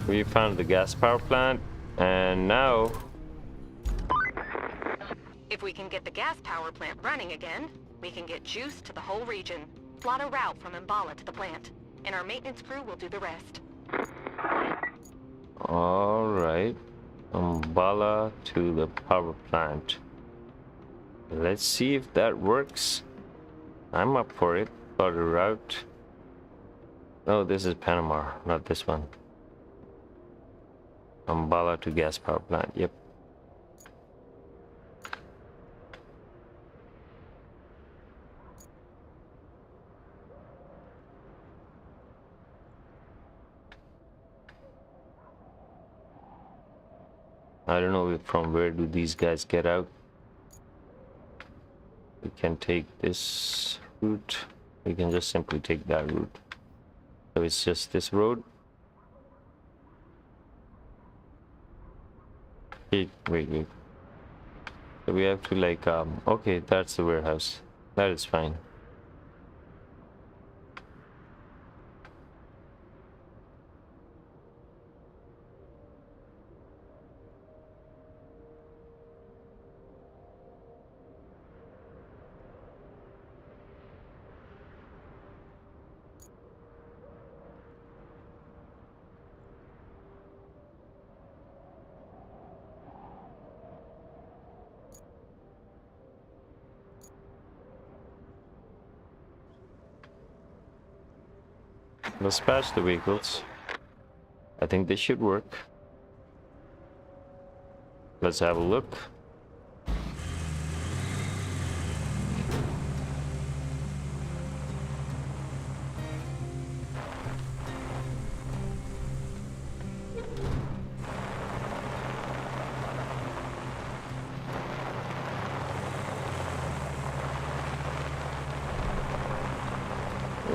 We found the gas power plant, and now... If we can get the gas power plant running again, we can get juice to the whole region. Plot a route from Mbala to the plant, and our maintenance crew will do the rest. Alright. Mbala to the power plant. Let's see if that works. I'm up for it. Plot a route. No, this is Panama, not this one. Mbala to gas power plant, yep. I don't know from where do these guys get out. We can take this route. We can just simply take that route. So it's just this road. Wait. So we have to like, okay, that's the warehouse. That is fine. Dispatch the vehicles. I think this should work. Let's have a look.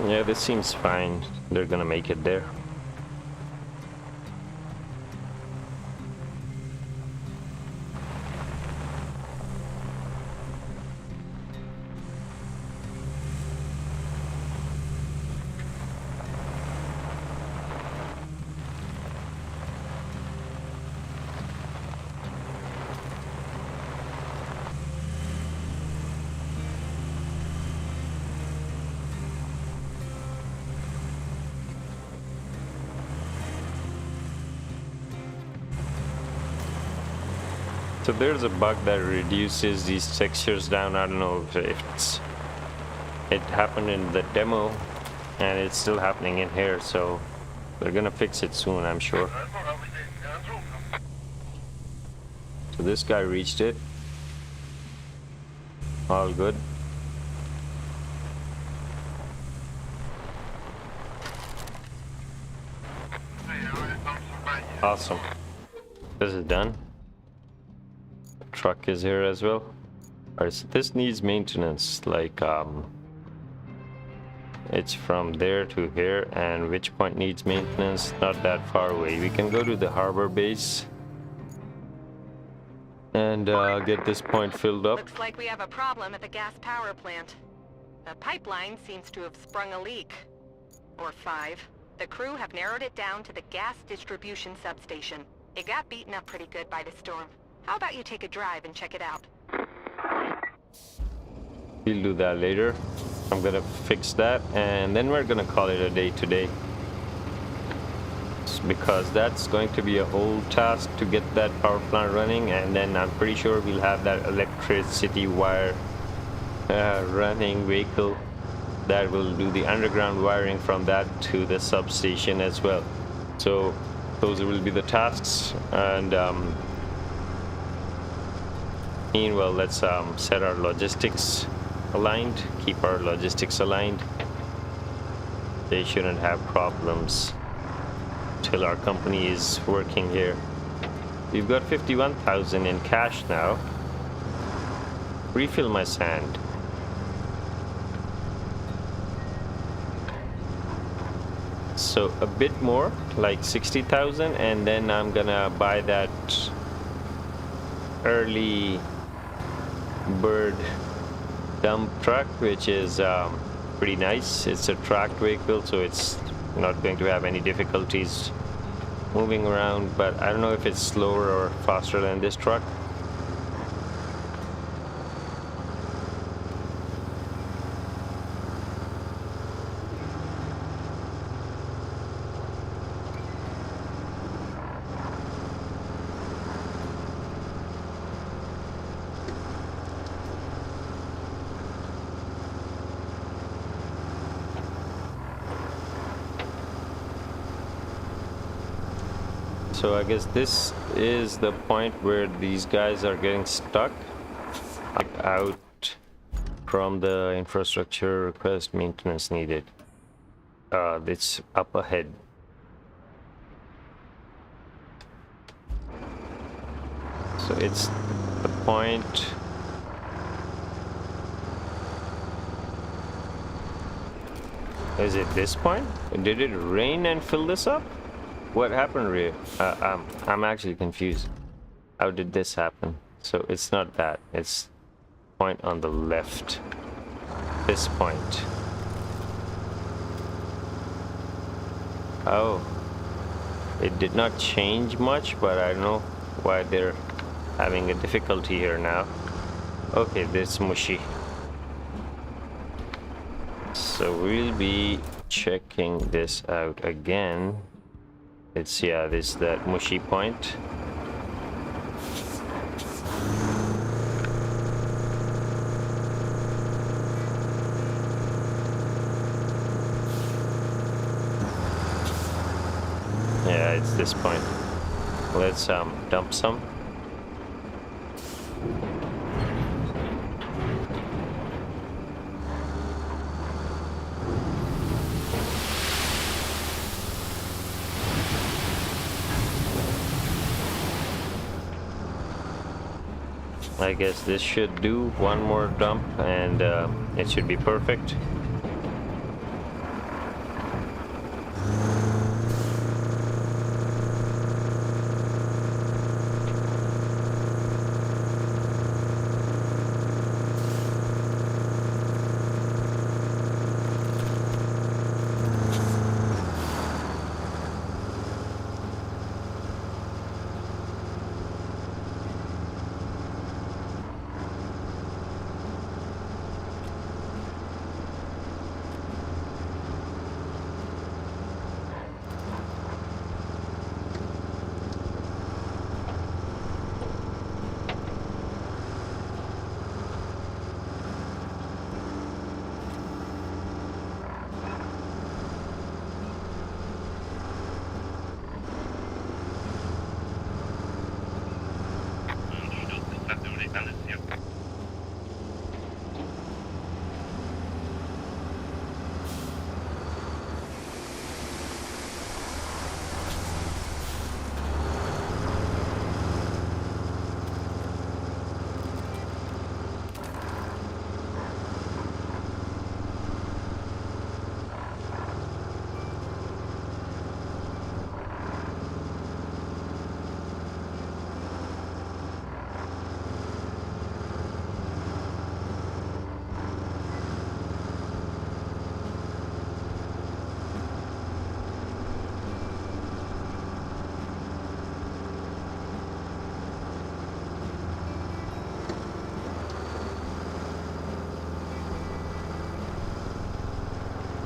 Yeah, this seems fine. They're gonna make it there. So there's a bug that reduces these textures down. I don't know if it happened in the demo and it's still happening in here, so they're gonna fix it soon, I'm sure. So this guy reached it. All good. Awesome. This is done. Truck is here as well. Alright, so this needs maintenance, like it's from there to here, and which point needs maintenance? Not that far away. We can go to the harbor base and get this point filled up. Looks like we have a problem at the gas power plant. The pipeline seems to have sprung a leak. Or 5. The crew have narrowed it down to the gas distribution substation. It got beaten up pretty good by the storm. How about you take a drive and check it out? We'll do that later. I'm gonna fix that, and then we're gonna call it a day today. Because that's going to be a whole task to get that power plant running, and then I'm pretty sure we'll have that electricity wire running vehicle that will do the underground wiring from that to the substation as well. So those will be the tasks, and meanwhile, let's set our logistics aligned, keep our logistics aligned. They shouldn't have problems till our company is working here. We've got 51,000 in cash now. Refill my sand. So a bit more, like 60,000, and then I'm gonna buy that early bird dump truck, which is pretty nice. It's a tracked vehicle, so it's not going to have any difficulties moving around, but I don't know if it's slower or faster than this truck. So I guess this is the point where these guys are getting stuck out from the infrastructure request maintenance needed. It's up ahead. So it's the point. Is it this point? Did it rain and fill this up? What happened, Rhea? I'm actually confused. How did this happen? So it's not that. It's point on the left. This point. Oh. It did not change much, but I don't know why they're having a difficulty here now. Okay, this mushy. So we'll be checking this out again. It's, yeah, this is that mushy point. it's this point. Let's dump some. I guess this should do one more dump and it should be perfect.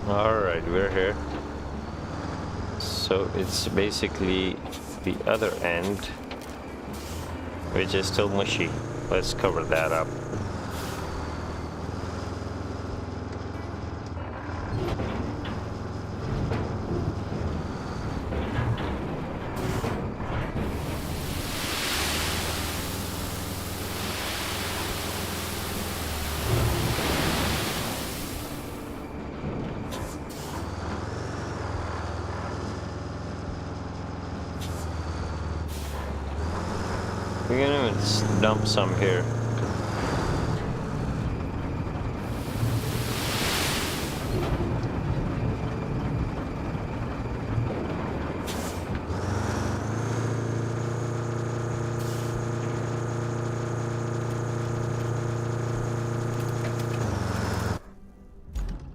Alright, we're here. So it's basically the other end, which is still mushy. Let's cover that up. We're gonna even dump some here.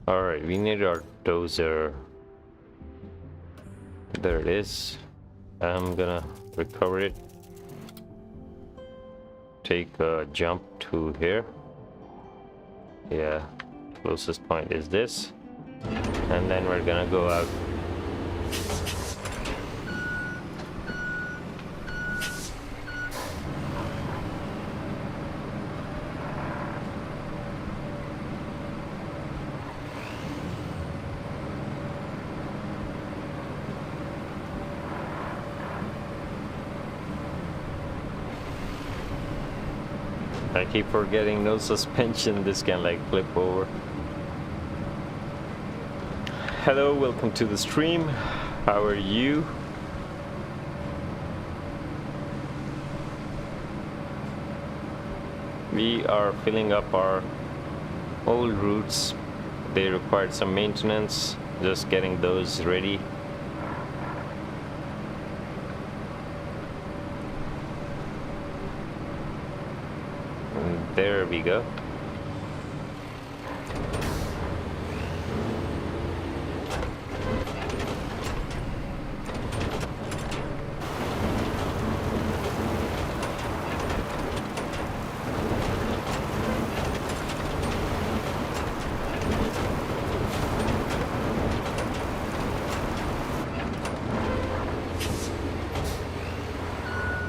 Alright, we need our dozer. There it is. I'm gonna recover it. Take a jump to here. Yeah, closest point is this. And then we're gonna go out. I keep forgetting no suspension. This can like flip over. Hello, welcome to the stream. How are you? We are filling up our old routes. They required some maintenance. Just getting those ready. There we go.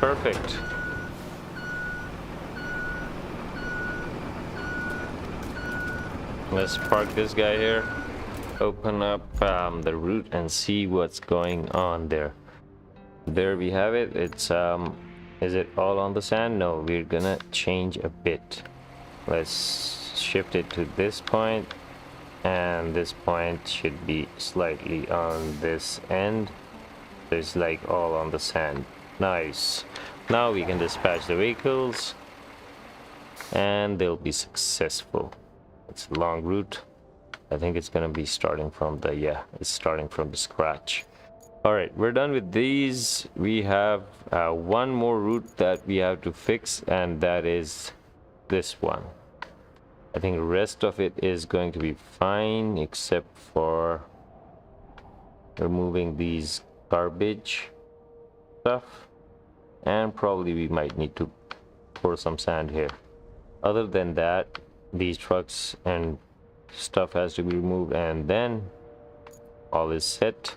Perfect. Let's park this guy here, open up the route and see what's going on there. There we have it. It's is it all on the sand? No, we're gonna change a bit. Let's shift it to this point, and this point should be slightly on this end. So it's like all on the sand. Nice. Now we can dispatch the vehicles and they'll be successful. It's a long route. I think it's gonna be starting from the, yeah, it's starting from the scratch. All right, we're done with these. We have one more route that we have to fix, and that is this one. I think the rest of it is going to be fine, except for removing these garbage stuff, and probably we might need to pour some sand here. Other than that, these trucks and stuff has to be removed, and then all is set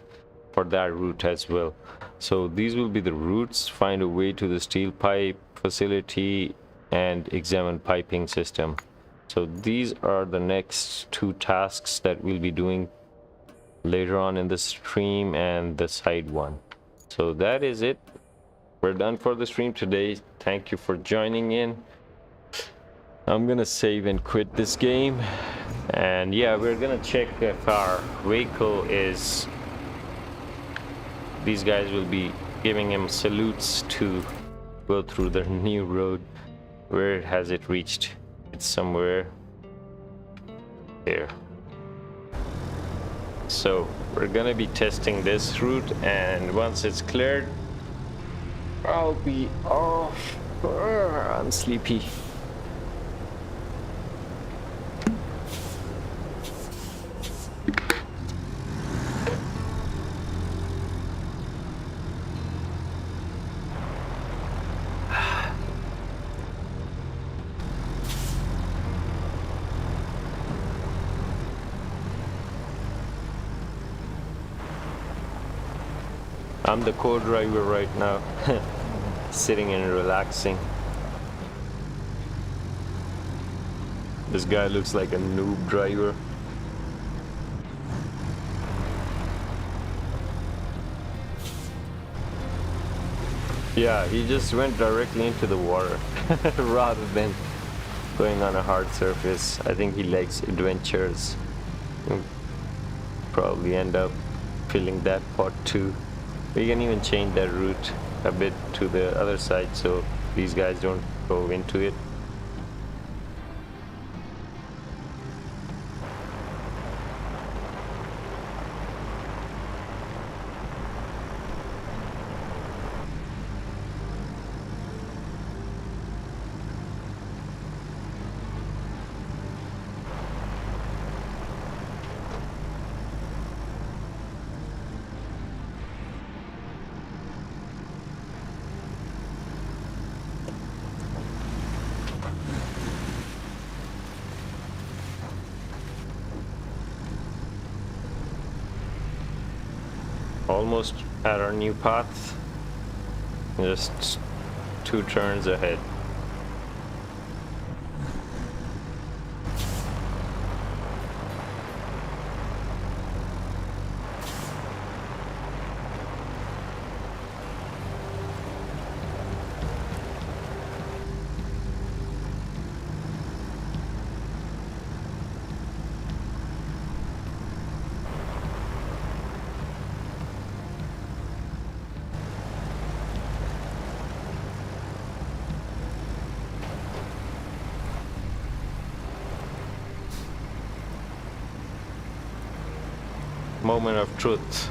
for that route as well. So these will be the routes. Find a way to the steel pipe facility and examine piping system. So these are the next two tasks that we'll be doing later on in the stream, and the side one. So that is it. We're done for the stream today. Thank you for joining in. I'm gonna save and quit this game, and yeah, we're gonna check if our vehicle is, these guys will be giving him salutes to go through the new road. Where has it reached? It's somewhere here. So we're gonna be testing this route, and once it's cleared, I'll be off. I'm sleepy. I'm the co-driver right now, sitting and relaxing. This guy looks like a noob driver. Yeah, he just went directly into the water rather than going on a hard surface. I think he likes adventures. He'll probably end up filling that pot too. We can even change that route a bit to the other side so these guys don't go into it. Almost at our new path, just 2 turns ahead. Moment of truth.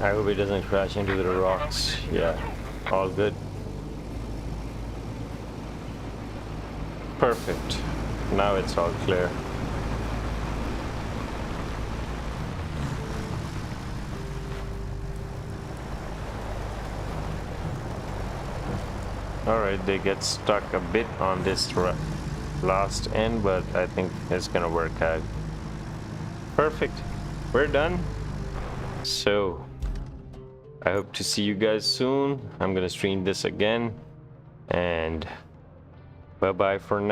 I hope it doesn't crash into the rocks. Yeah, all good. Perfect. Now it's all clear. Alright, they get stuck a bit on this last end, but I think it's gonna work out. Perfect. We're done. So I hope to see you guys soon. I'm gonna stream this again, and bye bye for now.